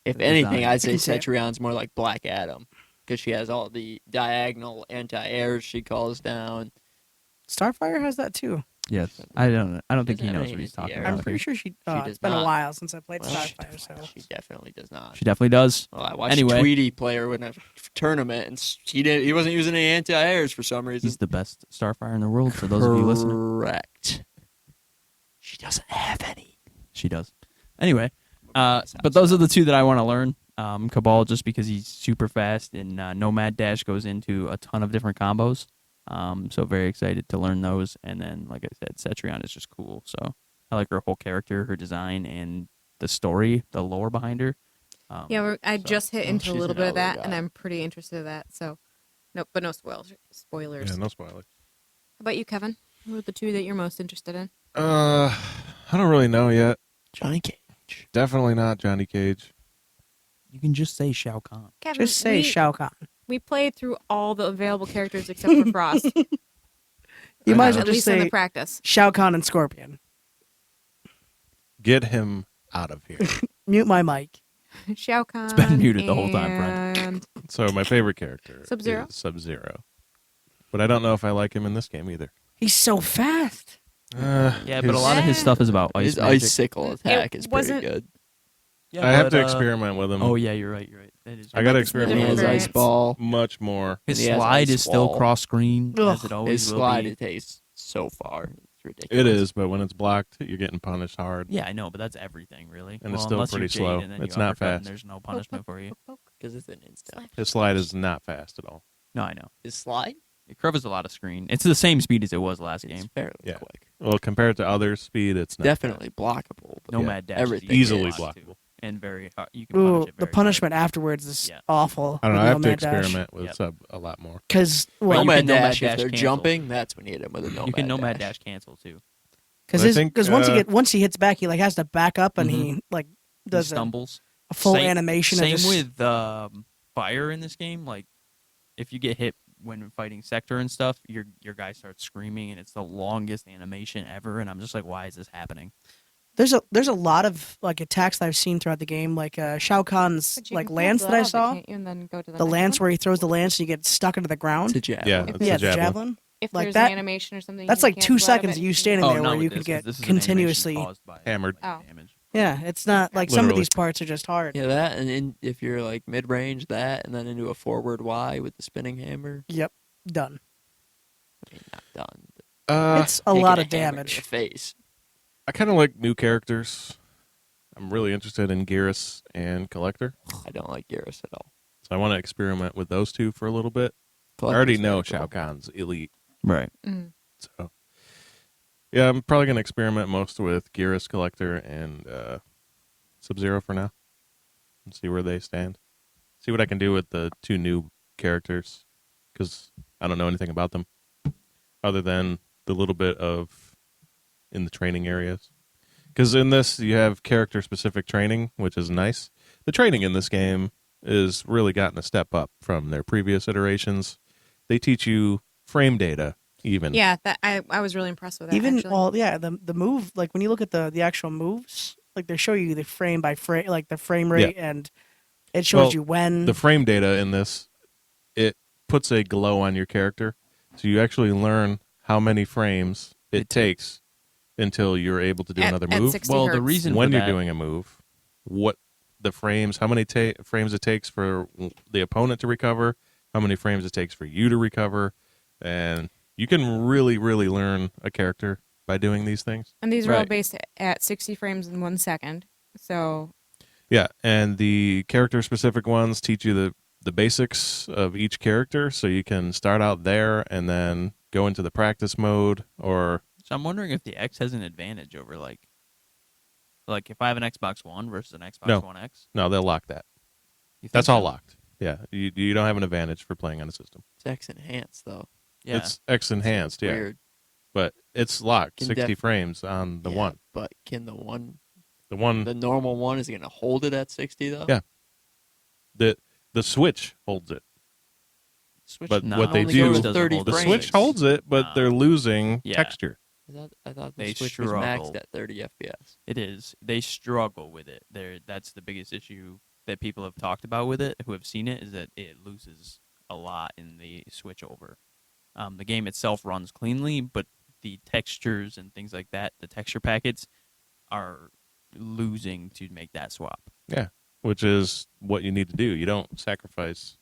If The anything, design. I'd say Okay. Cetrion's more like Black Adam because she has all the diagonal anti-airs she calls down. Starfire has that too. Yes, I don't think Doesn't he have knows any what he's talking anti-air. about. I'm pretty sure she. does It's been a not. while since I played Well, Starfire, so. She definitely does not. She definitely does. Well, I watched Anyway. Tweety play her in a tournament, and he wasn't using any anti-airs for some reason. He's the best Starfire in the world. For those of you listening, Correct. She doesn't have any. she does. Anyway, but those are the 2 that I want to learn. Cabal just because he's super fast, and Nomad Dash goes into a ton of different combos. So very excited to learn those. And then, like I said, Cetrion is just cool. So I like her whole character, her design, and the story, the lore behind her. Yeah, I just hit into a she's little an bit of that, elder and god. I'm pretty interested in that. So, no, but no spoilers. Spoilers. Yeah, no spoilers. How about you, Kevin? Who are the 2 that you're most interested in? I don't really know yet. Johnny Cage. Definitely not Johnny Cage. You can just say Shao Kahn. Kevin, Just say we, Shao Kahn. we played through all the available characters except for Frost. You might as well At just least in the say practice. Shao Kahn and Scorpion. Get him out of here. Mute my mic. Shao Kahn. It's been muted the whole time, friend. and- So my favorite character Sub-Zero? is Sub-Zero. But I don't know if I like him in this game either. He's so fast. Yeah, but a lot of his stuff is about ice His magic. icicle attack is pretty wasn't- good. Yeah, I have but, to experiment with him Oh yeah, you're right. You're right. That is I gotta Like, experiment And he different has with him ice variants. ball. much more. His He has slide ice is still wall. cross screen as it Ugh. always His will slide be. it takes so far. It's ridiculous. It is, but when it's blocked, you're getting punished hard. Yeah, I know, but that's everything really. And it's Well, still unless you're pretty Jade slow. and then It's you not uppercut and fast. There's no punishment for you. because it's an instant. His slide is not fast at all. No, I know. His slide It covers a lot of screen. It's the same speed as it was last is game. fairly Yeah. quick. Well, compared to other speed, it's not Definitely blockable. But Nomad dash is everything easily a lot, too, blockable. and very hard. You can punish Ooh, it the very punishment afterwards is Yeah. awful. I don't know. I have to experiment experiment with Yep. Sub a lot more. because Well, you Nomad can Nomad dash, dash if they're cancel. jumping, that's when you hit him with a nomad You can Nomad dash. dash cancel too. But I think, once he hits back, he like has to back up and he like He does a stumbles. full Same- animation. Same of just, with fire in this game. Like if you get hit when fighting sector and stuff, your guy starts screaming, and it's the longest animation ever. And I'm just like, why is this happening? there's a lot of like attacks that I've seen throughout the game, like Shao Kahn's But you like can lance cancel that I out of it, saw. can't you, and then go to the The next lance one? where he throws the lance and you get stuck into the It's ground. a javelin. Yeah, If- it's Yeah, a the javelin. javelin. If like there's that- an animation or something, you That's can like 2 cancel out of seconds it of you and standing Oh there no, where you this could is- get this is an animation continuously caused by Hammered. Oh. damage. Yeah, it's not like some of Literally. these parts are just hard. Yeah, that, and if you're like mid range, that, and then into a forward Y with the spinning hammer. Yep, done. I mean, not done. But It's a taking lot of hammer to damage. the face. I kind of like new characters. I'm really interested in Geras and Collector, I don't like Garrus at all. so I want to experiment with those two for a little bit. I Collector's already very know cool. Shao Kahn's elite, Right. so yeah, I'm probably gonna experiment most with Geras, Collector, and Sub-Zero for now, and see where they stand. See what I can do with the two new characters, because I don't know anything about them other than the little bit of in the training areas. Because in this, you have character-specific training, which is nice. The training in this game is really gotten a step up from their previous iterations. They teach you frame data, even. Yeah, that I was really impressed with that. Even actually. well, yeah, the move, like when you look at the actual moves, like they show you the frame by frame, like the frame rate, and it shows Well, you when. The frame data in this, it puts a glow on your character. So you actually learn how many frames it takes until you're able to do another at move. 60 Well, hertz. the reason When for you're that, doing a move, what the frames, how many frames it takes for the opponent to recover, how many frames it takes for you to recover, and you can really, really learn a character by doing these things. And these are all Right. based at 60 frames in 1 second. So Yeah, and the character-specific ones teach you the basics of each character, so you can start out there and then go into the practice mode, or So I'm wondering if the X has an advantage over like if I have an Xbox One versus an Xbox No. One X. no, they'll lock that. You think That's all so? locked. Yeah, you don't have an advantage for playing on a system. It's X enhanced though. Yeah. It's X enhanced, yeah, Weird. but it's locked, Can 60 frames on the Yeah, one. But can the The normal one is it gonna hold it at 60 though? Yeah. The Switch holds it. Switch But No, what they only do- goes doesn't 30 hold The frames. Switch holds it, but No. they're losing Yeah. texture. I thought the They Switch was struggle. maxed at 30 FPS. It is. They struggle with it. That's the biggest issue that people have talked about with it, who have seen it, is that it loses a lot in the switch over. The game itself runs cleanly, but the textures and things like that, the texture packets, are losing to make that swap. Yeah, which is what you need to do. You don't sacrifice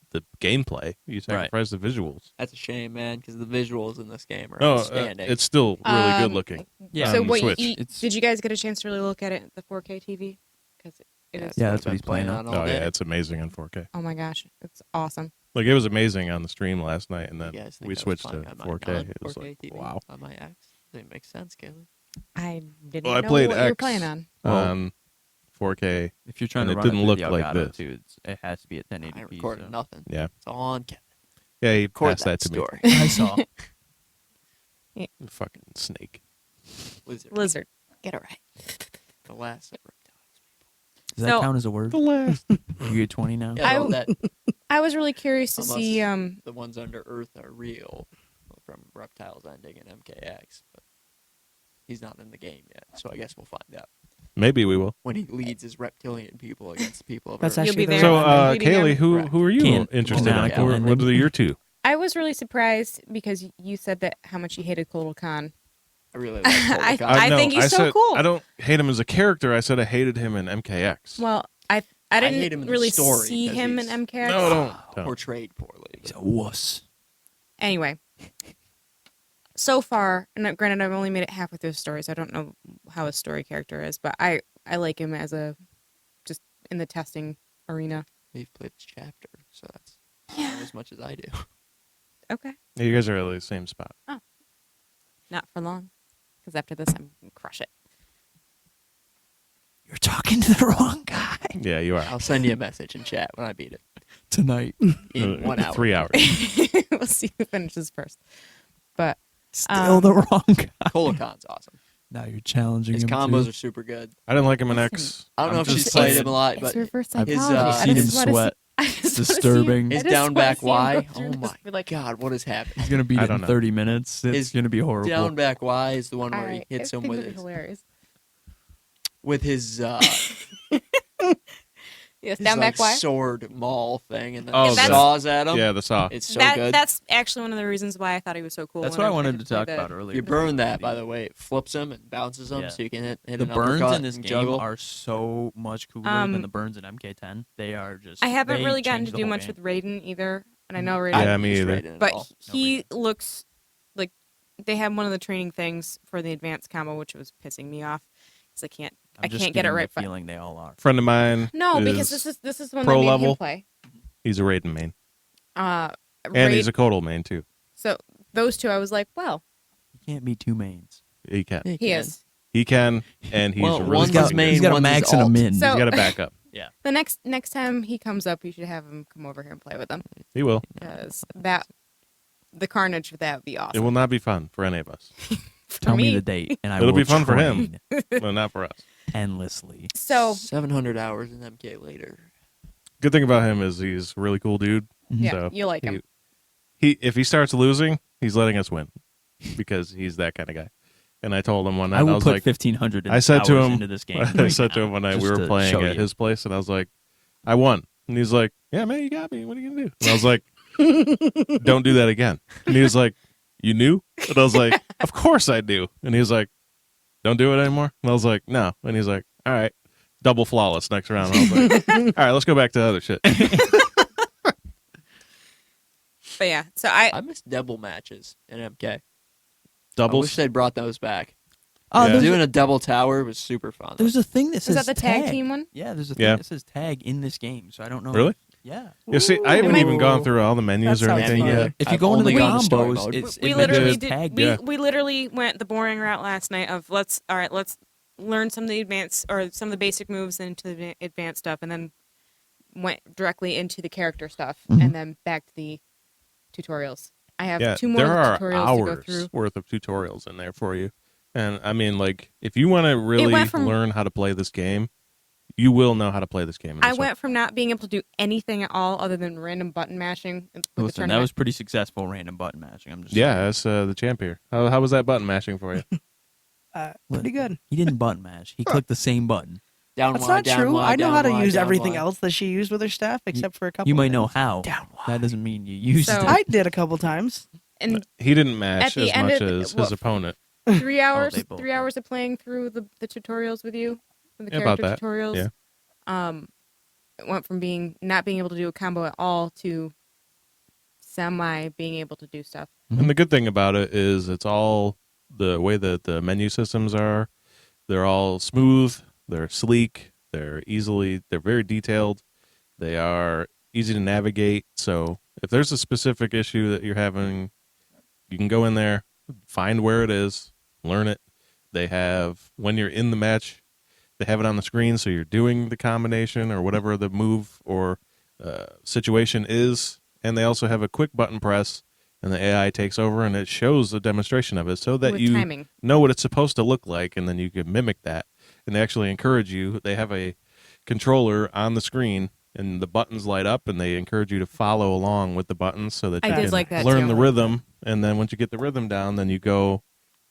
the gameplay; you sacrifice the visuals. That's a shame, man, because the visuals in this game are No, outstanding. it's still really good looking. Yeah. so on the what Switch. did you guys get a chance to really look at it at the 4K TV? Because it is. Yeah, what that's what I've he's been playing on. all Oh day. yeah, it's amazing on 4K. Oh my gosh, it's awesome. Like it was amazing on the stream last night, and You then guys think we I was switched to playing on my 4K. It was 4K like TV wow. on my X. Does it make sense, Kailey? I didn't Well, I know played what you were X. playing on. On 4K. If you're trying And to it run didn't through look the like Elgato this. too, it has to be at 1080p. I ain't recorded so. nothing. Yeah, It's all on Kevin. yeah. He Record passed that to story. I saw. me. Fucking snake. Lizard. Lizard, get it right. The last reptiles. Does that So- count as a word? The last. You get 20 now. Yeah, no, I- that I was really curious to Unless- see. the ones under Earth are real from reptiles ending in MKX, but he's not in the game yet, so I guess we'll find out Maybe we will. when he leads his reptilian people against the people of That's Earth. You'll be actually there. the So, right one. Leading Kailey, them. who are you Can't- interested in? canonical What ending. are your two? I was really surprised because you said that how much you hated Kotal Khan. I really like I- Kotal I Khan. think he's so said, cool. I don't hate him as a character. I said I hated him in MKX. Well, I hate him didn't in the really story see 'cause him in he's- MKX. no, don't. portrayed poorly. He's a wuss. Anyway, so far, and granted, I've only made it halfway through the story, so I don't know how his story character is, but I like him as a just in the testing arena. We've played this chapter, so that's not as much as I do. Okay, Yeah, you guys are at the same spot. not for long, because after this, I'm gonna crush it. You're talking to the wrong guy Yeah, you are. I'll send you a message in chat when I beat it tonight. in 1 hour. 3 hours. We'll see who finishes first. But Still the wrong guy. Kotal Khan's awesome. Now you're challenging His him combos too. are super good. I didn't like him in X. I don't know I'm if she's just played saying. him a lot, it's but reverse his, psychology. I've I seen him just wanna sweat. I just wanna see Disturbing. I his just down wanna back see him go Y. through Oh this, my be like, god, what is happening? He's gonna beat I it don't in know. 30 minutes. It's His gonna be horrible. Down back Y is the one where he Alright, hits I him think with that'd be his hilarious. with his Yes, His, down like, back wire. sword maul thing, and then Oh, that's- saws at him. Yeah, the saw. It's so good. That's actually one of the reasons why I thought he was so cool. That's when what I wanted to played talk the- about earlier. You burn that, by the way. It flips him and bounces him, Yeah. so you can hit The an burns uppercut in this and game juggle. are so much cooler than the burns in MK10. They are just. I haven't they really gotten change to the do whole much game. with Raiden either, and I know I Raiden, Yeah, haven't me used either. Raiden at but all. he looks like they had one of the training things for the advanced combo, which was pissing me off because I I'm just can't get it getting right. The feeling they all are. Friend of mine. No, because is this is the one pro that made level. him play. He's a Raiden main, and Raid- he's a Kotal main too. so those two, I was like, well, You can't be two mains. He can. he can. is. He can, and he's Well, really one's fucking his main, good. He's got a one's his max and a alt. min. So- He's got a backup. The next time he comes up, you should have him come over here and play with them He will. because the carnage of that would be It awesome. will not be fun for any of us. For Tell me me. the date, and I It'll will be fun for him. train Well, not for us. endlessly. So 700 hours in MK later. Good thing about him is he's a really cool dude. yeah, So you like him. He if he starts losing, he's letting us win because he's that kind of guy. And I told him one night, I I will was put like, 1,500 I said to him, into this game. I said to him one night we just were to playing show at you. his place, and I was like, I won. And he's like, yeah, man, you got me. What are you gonna do? And I was like, don't do that again. And he was like, you knew? And I was like, of course I do. And he was like, don't do it anymore. And I was like, no. And he's like, all right, double flawless next round. And I was like, all right, let's go back to other shit. But yeah, so I miss double matches in MK. I wish Doubles. they'd brought those back. Oh, Yeah. there's, Doing a double tower was super fun. there's a thing that says is that the tag team one? Yeah, there's a thing Yeah. that says tag in this game, so I don't know. Really? Yeah. You see, I haven't Ooh. even gone through all the menus That or sounds anything fun. yet. If you I've go into the only gone to story combos, mode. it's We it literally mentions did. tag. Yeah. We literally went the boring route last night of let's learn some of the advanced or some of the basic moves into the advanced stuff, and then went directly into the character stuff, Mhm. and then back to the tutorials. I have Yeah, 2 more there are tutorials to go hours through. worth of tutorials in there for you. And I mean, like, if you want to really went from- learn how to play this game, you will know how to play this game. in I this one. went from not being able to do anything at all other than random button mashing. With the Listen, that tournament. was pretty successful random button mashing. I'm just Yeah, saying. that's the champ here. How was that button mashing for you? Pretty good. He didn't button mash. He clicked the same button. Down That's wide, not down true. wide, I know down how to wide, use down everything wide. else that she used with her staff, except for a couple. You might things. know how. Down That doesn't mean you used So- it. I did a couple times. and He didn't mash At the as end much of the- as well, his opponent. 3 hours. they both 3 hours of playing through the tutorials with you, the Yeah, about character that. tutorials. Yeah. It went from not being able to do a combo at all to semi being able to do stuff. And the good thing about it is it's all the way that the menu systems are. They're all smooth. They're sleek. They're very detailed. They are easy to navigate. So if there's a specific issue that you're having, you can go in there, find where it is, learn it. They have, when you're in the match, they have it on the screen so you're doing the combination or whatever the move or situation is. And they also have a quick button press, and the AI takes over and it shows a demonstration of it so that With you timing. know what it's supposed to look like, and then you can mimic that. And they actually encourage you. They have a controller on the screen, and the buttons light up, and they encourage you to follow along with the buttons so that I you did can like that, learn too. the rhythm. And then once you get the rhythm down, then you go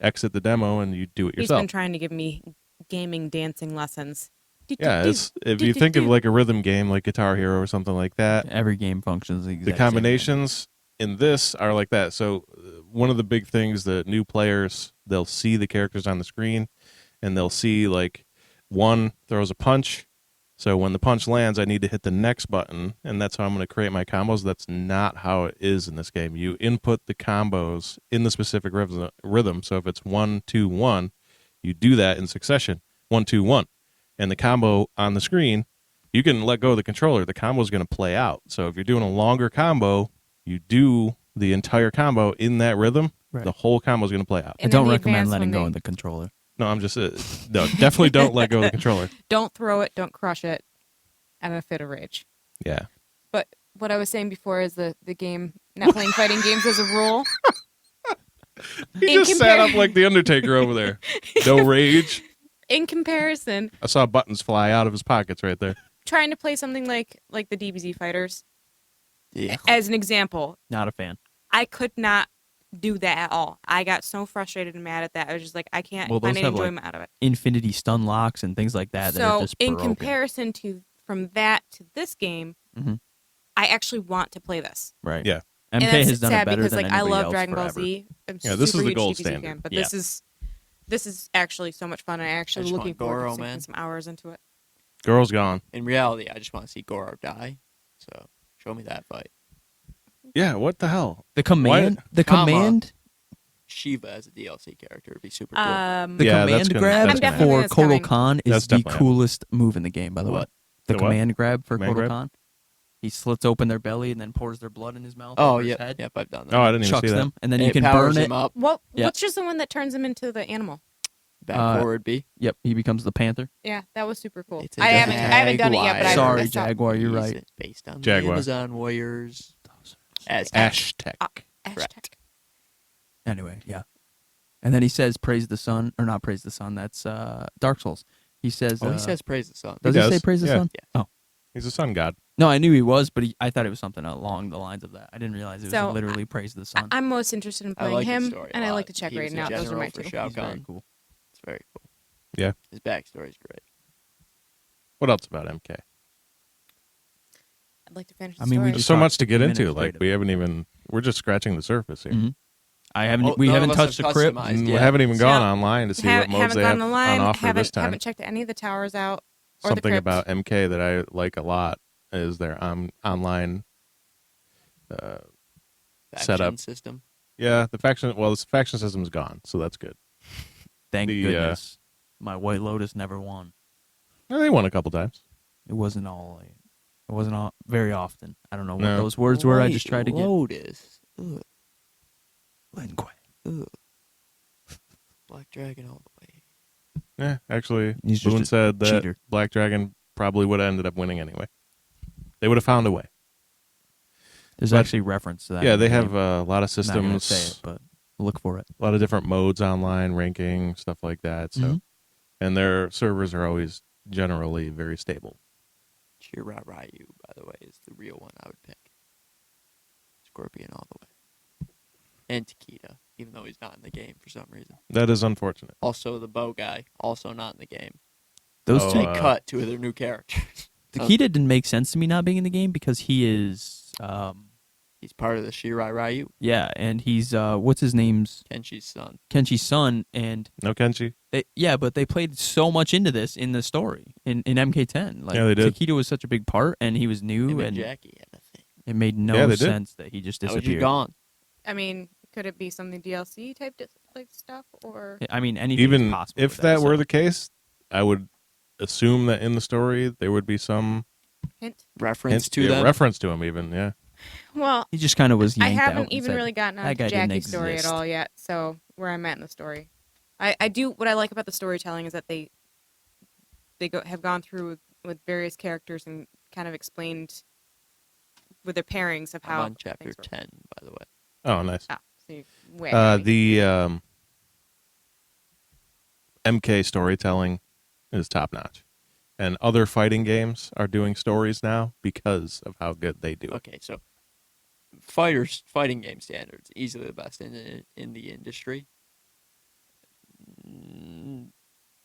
exit the demo and you do it He's yourself. been trying to give me gaming dancing lessons. Yeah, it's, if you think of like a rhythm game like Guitar Hero or something like that, Every game functions the exact the same combinations in this are like that. So one of the big things that new players, they'll see the characters on the screen, and they'll see like one throws a punch. So when the punch lands, I need to hit the next button, and that's how I'm going to create my combos. That's not how it is in this game. You input the combos in the specific rhythm. So if it's 1, 2, 1, you do that in succession. 1, 2, 1. And the combo on the screen, you can let go of the controller. The combo is going to play out. So if you're doing a longer combo, you do the entire combo in that rhythm. Right. The whole combo is going to play out. I And don't then the recommend advanced letting one go they- of the controller. No, I'm just no. Definitely don't let go of the controller. Don't throw it. Don't crush it. Out of a fit of rage. Yeah. But what I was saying before is the game, not playing fighting games as a rule. He In just sat compar- up like the Undertaker over there. No rage. In comparison, I saw buttons fly out of his pockets right there. trying to play something like the DBZ fighters, Yeah. as an example, Not a fan. I could not do that at all. I got so frustrated and mad at that. I was just like, I can't Well, find those any have, like, enjoyment out of it. Infinity stun locks and things like that that are So just in broken. comparison to from that to this game, Mhm. I actually want to play this. Right. Yeah. MK And that's has done sad it better because than like I anybody love else Dragon Ball forever. Z. I'm Yeah, this is super the huge gold DBZ standard. fan, but Yeah. this is actually so much fun. I'm actually just looking want forward Goro, to sinking man. some hours into it. Girl's gone. In reality, I just want to see Goro die. So show me that fight. Yeah, what the hell? The command, the Comma. command, Shiva as a DLC character would be super cool. the Yeah, that's command gonna- grab that's gonna happen. for That's coming. Kotal Khan is That's the definitely happening. coolest move in the game. By the way, What? the The what? command grab for Command Kotal grab? Khan. He slits open their belly and then pours their blood in his mouth. Oh, over his yep. head, Yep, I've done that. Oh, I didn't even chucks see that. them, and then And you it can powers burn it. him up. What? Yeah. What's just the one that turns him into the animal? Back forward B. Yep, he becomes the panther. Yeah, that was super cool. It's a I haven't done it yet, but Sorry, I saw Jaguar, you're He's right. Based on Jaguar. the Amazon Warriors. As Aztec. Hashtag. Anyway, yeah. And then he says, "Praise the sun," or not praise the sun. That's Dark Souls. He says, he says praise the sun. does He he say does, praise the yeah. sun? Yeah. Oh, He's a sun god. no, I knew he was, but I thought it was something along the lines of that. I didn't realize it was So, literally praise the sun. I'm most interested in I playing like his him, story a and I lot. like to check He right was a now. Those are general my for two. Shao He's very Kahn. cool. It's very cool. Yeah. His backstory's great. What else about MK? I'd like to finish the I mean, we story. There's just so talked much to 50 get into. minutes Like straight we haven't even. We're just scratching the surface here. Mhm. I haven't. Oh, we none haven't of us touched the have crypt. customized We yet. haven't even So, gone online to see what modes haven't they gone have online, on offer this time. haven't checked any of the towers out. Or the Something crypt. about MK that I like a lot is their online Faction setup. system. Yeah, the faction. Well, the faction system's gone, so that's good. Thank the, goodness. My White Lotus never won. Well, they won a couple times. It wasn't all. It wasn't all very often. I don't know what No. those words were. I White just tried to get. Lotus. Ugh. Lin Kuei. Ugh. Black Dragon all the way. Yeah, actually, He's just Boone a said that cheater. Black Dragon probably would have ended up winning anyway. They would have found a way. There's But- actually reference to that. Yeah, in the they have game. a lot of I'm not gonna systems, say it, but look for it. a lot of different modes online, ranking, stuff like that. So, Mhm. and their servers are always generally very stable. Shirai Ryu, by the way, is the real one I would pick. Scorpion all the way. And Takeda, even though he's not in the game for some reason. That is unfortunate. Also, the bow guy, also not in the game. Those Oh, two. They cut two of their new characters. Takeda didn't make sense to me not being in the game because he is. He's part of the Shirai Ryu, Yeah, and he's what's his name's Kenshi's son. Kenchi's son, and No Kenshi? but they played so much into this in the story in MK10. Like Yeah, they did. Takeda was such a big part, and he was new, Him and and Jackie had a thing. it made Yeah, no they did. sense that he just How was you disappeared. gone? I mean, could it be something DLC type like stuff, or I mean, anything Even is possible. if with that were so- the case, I would assume that in the story there would be some hint? Reference hint- to yeah, them? reference to him. Even Well, he just kind of was. I yanked out haven't and even said, really gotten "That on guy didn't Jackie's story at exist." all yet. So where I'm at in the story, I do what I like about the storytelling is that they have gone through with various characters and kind of explained with their pairings of I'm how on chapter things work. 10, by the way. oh, nice. Oh, so you're way ahead of me. The MK storytelling is top notch, and other fighting games are doing stories now because of how good they do it. Okay, so fighting game standards, easily the best in the industry.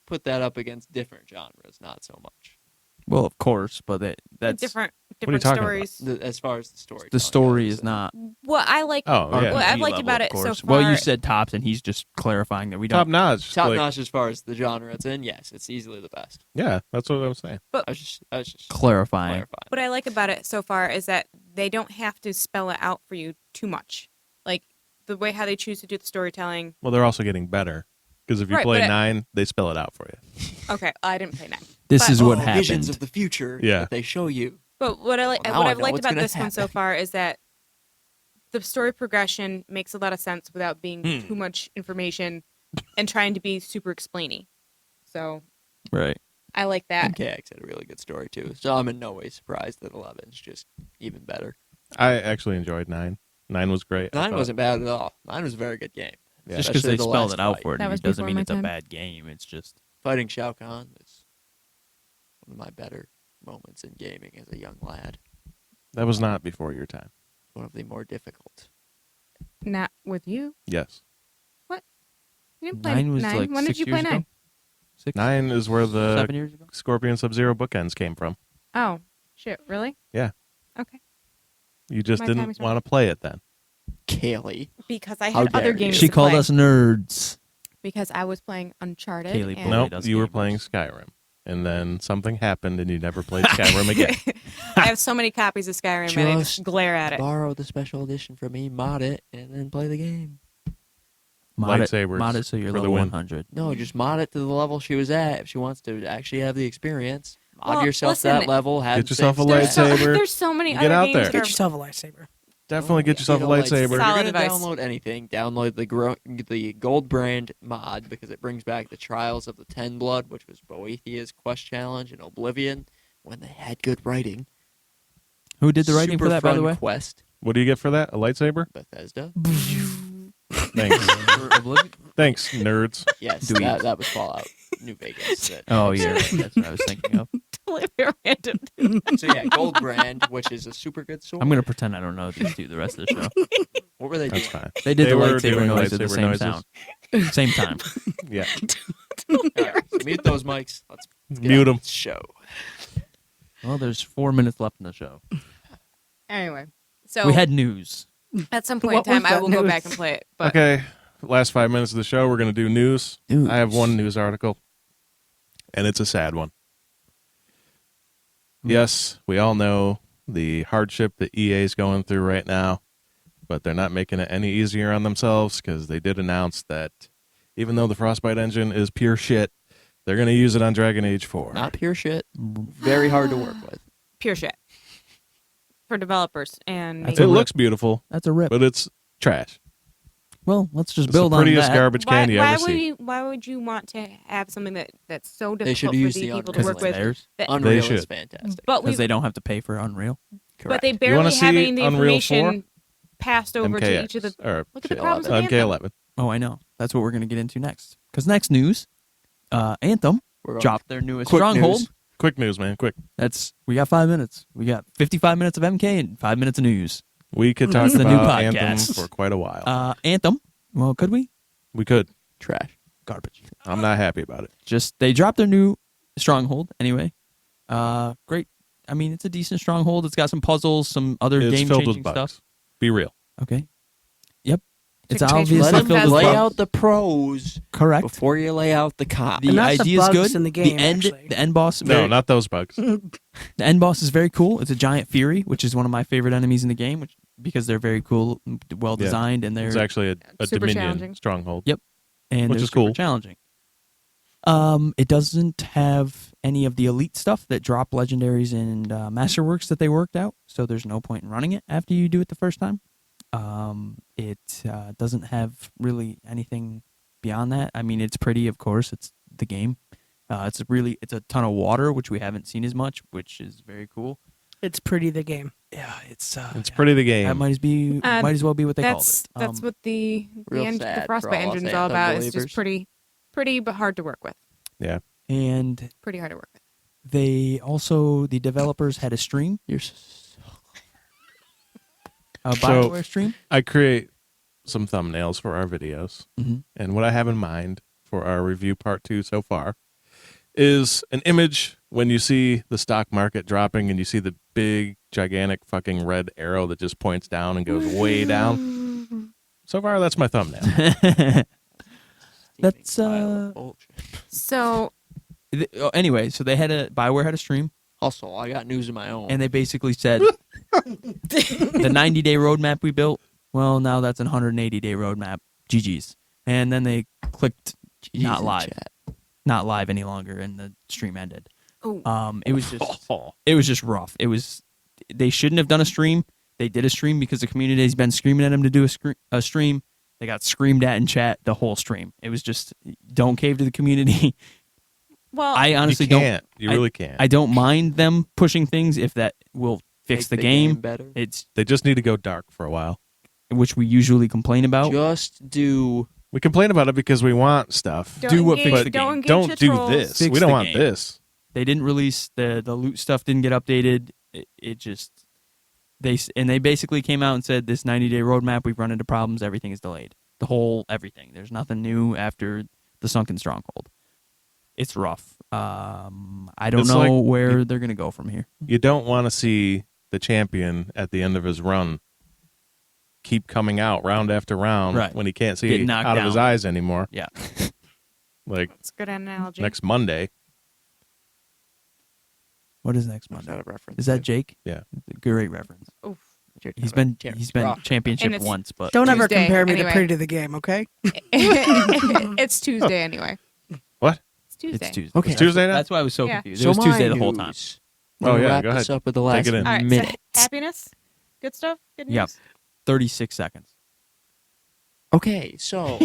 Put that up against different genres, not so much. Well, of course, but that's different What are you talking about? stories. As far as the story, the story is not. What I like, Oh, yeah. what I've RPG liked level, about of it so course. far. Well, you said tops, and he's just clarifying that we Top don't. notch. top like- notch as far as the genre it's in. Yes, it's easily the best. Yeah, that's what I was saying. I was just Clarifying. clarifying. what I like about it so far is that they don't have to spell it out for you too much. Like the way how they choose to do the storytelling. Well, they're also getting better because if you Right, play but 9, they spell it out for you. Okay, I didn't play 9. This But- is what happened. Visions of the future Yeah. that they show you. But what I like, Well, now what I I've know liked what's about gonna this one so happen. far is that the story progression makes a lot of sense without being Hmm. too much information and trying to be super explainy. So Right. I like that. MKX had a really good story too, so I'm in no way surprised that 11's just even better. I actually enjoyed 9. 9 was great. I 9 thought- wasn't bad at all. 9 was a very good game. Yeah. Just because Especially they the spelled last it out fight. for it That was doesn't before mean my it's a time. bad game. It's just Fighting Shao Kahn is one of my better moments in gaming as a young lad. That was not before your time. One of the more difficult. Not with you. Yes. You didn't play 9 was 9. like When 6 did you play years 9? ago. 6, 9 is where the 7 years ago. Scorpion Sub-Zero bookends came from. Oh, shit, really? Yeah. Okay. You just My didn't timing's wrong. want to play it then. Kaylee. Because I How had other dare games you. She to called play. us nerds. Because I was playing Uncharted. Kailey and bullied Nope, us you were gamers. playing Skyrim. And then something happened and you never played Skyrim again. I have so many copies of Skyrim and I just glare at it. Borrow the special edition from me, mod it, and then play the game. Mod Lightsabers it so you're for the level win. 100. No, just mod it to the level she was at. If she wants to actually have the experience, mod Well, yourself to listen, that level. Have Get yourself a the same stats. lightsaber. There's so many Get other out games there. that Get are yourself a lightsaber. Definitely get yourself a You know, like, lightsaber. If you're Solid gonna advice. download anything, download the Gold Brand mod because it brings back the Trials of the Ten Blood, which was Boethiah's quest challenge in Oblivion when they had good writing. Who did the writing Super for that, by the fun way? Quest. What do you get for that? A lightsaber? Bethesda. Thanks. For Oblivion? Thanks, nerds. Yes, Dweebs. that was Fallout New Vegas. Oh, yeah. That's what I was thinking of. totally random. So yeah, Gold Brand, which is a super good sword. I'm going to pretend I don't know these two the rest of the show. What were they That's doing? fine. They did They the were lightsaber doing noise at the lightsaber same noises. sound. Same time. Yeah. All right, mute those mics. Let's get Mute on them. with the show. Well, there's 4 minutes left in the show. Anyway, so We had news. at some point in What was time, I that will go news? back and play it. But Okay. Last 5 minutes of the show, we're going to do news. News. I have one news article, and it's a sad one. Yes, we all know the hardship that EA is going through right now, but they're not making it any easier on themselves because they did announce that even though the Frostbite engine is pure shit, they're going to use it on Dragon Age 4. Not pure shit. Very hard to work with. pure shit for developers and That's It a rip. looks beautiful, That's a rip. but it's trash. Well, let's just It's build the on prettiest that. garbage can you ever see. why would you want to have something that's so They should difficult for use the the people to Unreal work Because with? it's theirs. That, Unreal should. is fantastic. but we Because they don't have to pay for Unreal. but they wanna barely see having the Unreal information passed over to each of the. or Look at the shit, problems with Anthem. MK11. Oh, I know. That's what we're going to get into next. Because next news, Anthem We're going dropped their newest quick Stronghold. news. Quick news, man. Quick. We got 5 minutes. We got 55 minutes of MK and 5 minutes of news. We could talk That's the new about Anthem podcast. for quite a while. Anthem. Well, could we? We could. trash. Garbage. I'm not happy about it. Just they dropped their new Stronghold anyway. Great. I mean, it's a decent Stronghold. It's got some puzzles, some other It's game filled with changing bugs. stuff. Be real. Okay. Yep. It's Chicken obviously Let Let them them filled with lay bugs. out the pros Correct. before you lay out the cons. The And not the idea is bugs good. in the game, end, actually. the end boss. No, very- not those bugs. The end boss is very cool. It's a giant fury, which is one of my favorite enemies in the game, because they're very cool, well Yeah. designed, and they're It's actually a Super Dominion challenging. stronghold. Yep. and which they're is super cool. challenging. It doesn't have any of the elite stuff that drop legendaries and masterworks that they worked out, so there's no point in running it after you do it the first time. It doesn't have really anything beyond that. I mean, it's pretty, of course. It's the game. It's a ton of water, which we haven't seen as much, which is very cool. It's pretty the game. Yeah, it's pretty the game. That might as well be what they called it. That's what the real the sad for Frostbite all us engine is all Anthem about. It's believers. just pretty but hard to work with. Yeah. And Pretty hard to work with. the developers had a stream, You're so a BioWare stream. I create some thumbnails for our videos. Mhm. And what I have in mind for our review part 2 so far is an image when you see the stock market dropping and you see the big, gigantic fucking red arrow that just points down and goes way down. So far, that's my thumbnail. That's, So Anyway, so BioWare had a stream, Also, I got news of my own. and they basically said the 90-day roadmap we built, well, now that's an 180-day roadmap. GG's. And then they clicked not Jesus, live. chat. Not live any longer, and the stream ended. oh, It was just rough. They shouldn't have done a stream. They did a stream because the community has been screaming at them to do a stream. They got screamed at in chat the whole stream. It was just, don't cave to the community. well, I honestly you can't. You really can't. I don't mind them pushing things if that will fix Make the game. better. It's They just need to go dark for a while. which we usually complain about. Just do. We complain about it because we want stuff. don't do what engage, fixes the don't game. engage Don't the do trolls. this. Fix We don't the want game. this. They didn't release the loot stuff. Didn't get updated. It just they basically came out and said this 90-day roadmap. We've run into problems. Everything is delayed. The whole everything. There's nothing new after the Sunken Stronghold. It's rough. I don't It's know like where they're gonna go from here. You don't want to see the champion at the end of his run keep coming out round after round Right. when he can't see Get knocked out of his down. eyes anymore. Yeah. Like It's a good analogy. next Monday. What is next What's Monday? that a reference? Is that to? Jake? Yeah. Great reference. Oof. You're He's talking been about Rock. championship And it's- once, but Don't ever Tuesday, compare me anyway. to Pretty to the Game, okay? It's Tuesday anyway. What? It's Tuesday. it's Tuesday. Okay. It's Tuesday now? That's why I was so Yeah. confused. It was Tuesday the whole time. Oh, yeah, Wrap go this ahead. up with the last it in. All right. minute. So happiness. Good stuff. Good news. Yep. 36 seconds. Okay, so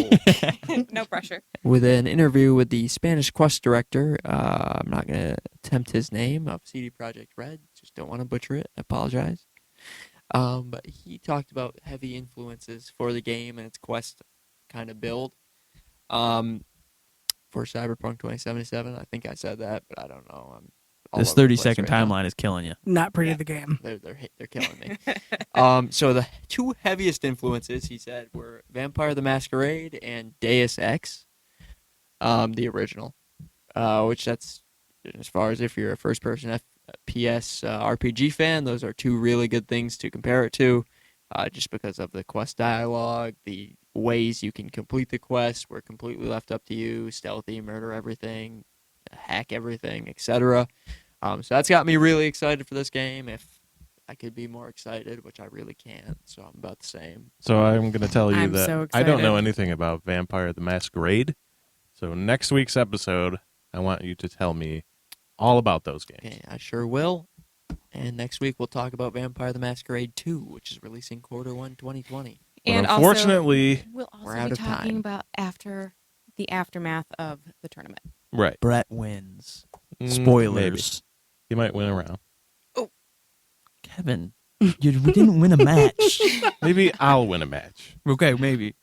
No pressure. with an interview with the Spanish quest director, I'm not going to attempt his name of CD Projekt Red. Just don't want to butcher it. I apologize. But he talked about heavy influences for the game and its quest kind of build. For Cyberpunk 2077, I think I said that, but I don't know. I'm all This over the place 30-second right now. timeline is killing you. Not Pretty to the Game. They're killing me. So the two heaviest influences he said were Vampire the Masquerade and Deus Ex, the original. Which that's as far as if you're a first-person FPS RPG fan, those are two really good things to compare it to, just because of the quest dialogue, the ways you can complete the quest were completely left up to you, stealthy, murder everything, hack everything, etc. So that's got me really excited for this game. If I could be more excited, which I really can't, so I'm about the same. So I'm going to tell you I'm that so I don't know excited. anything about Vampire the Masquerade. So next week's episode, I want you to tell me all about those games. Okay, I sure will. And next week we'll talk about Vampire the Masquerade 2, which is releasing Q1 2020. But And unfortunately, we'll also we're out be of talking time. about after the aftermath of the tournament. right. Brett wins. Maybe. Spoilers. He might win a round. Kevin, we didn't win a match. Maybe I'll win a match. Okay, maybe.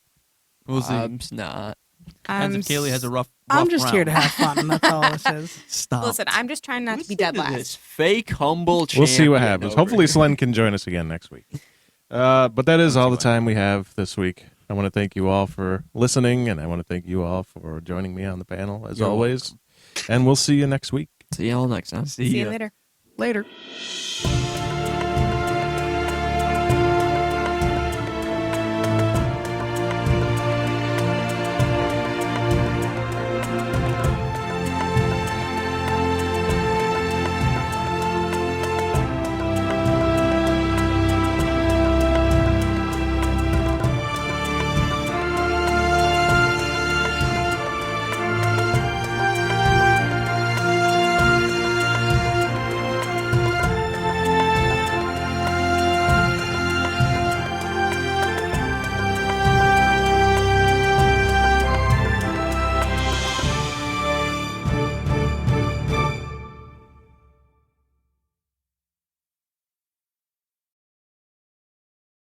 We'll see. I'm not. Depends if Kailey has a rough I'm just round. here to have fun, and that's all this is. Stop. Listen, I'm just trying not to be dead Listen to last. This fake humble We'll see what champion happens. over Hopefully, here. Slen can join us again next week. But that is all the time we have this week. I want to thank you all for listening, and I want to thank you all for joining me on the panel, as You're always. And we'll see you next week. See y'all next time. See you later. Later.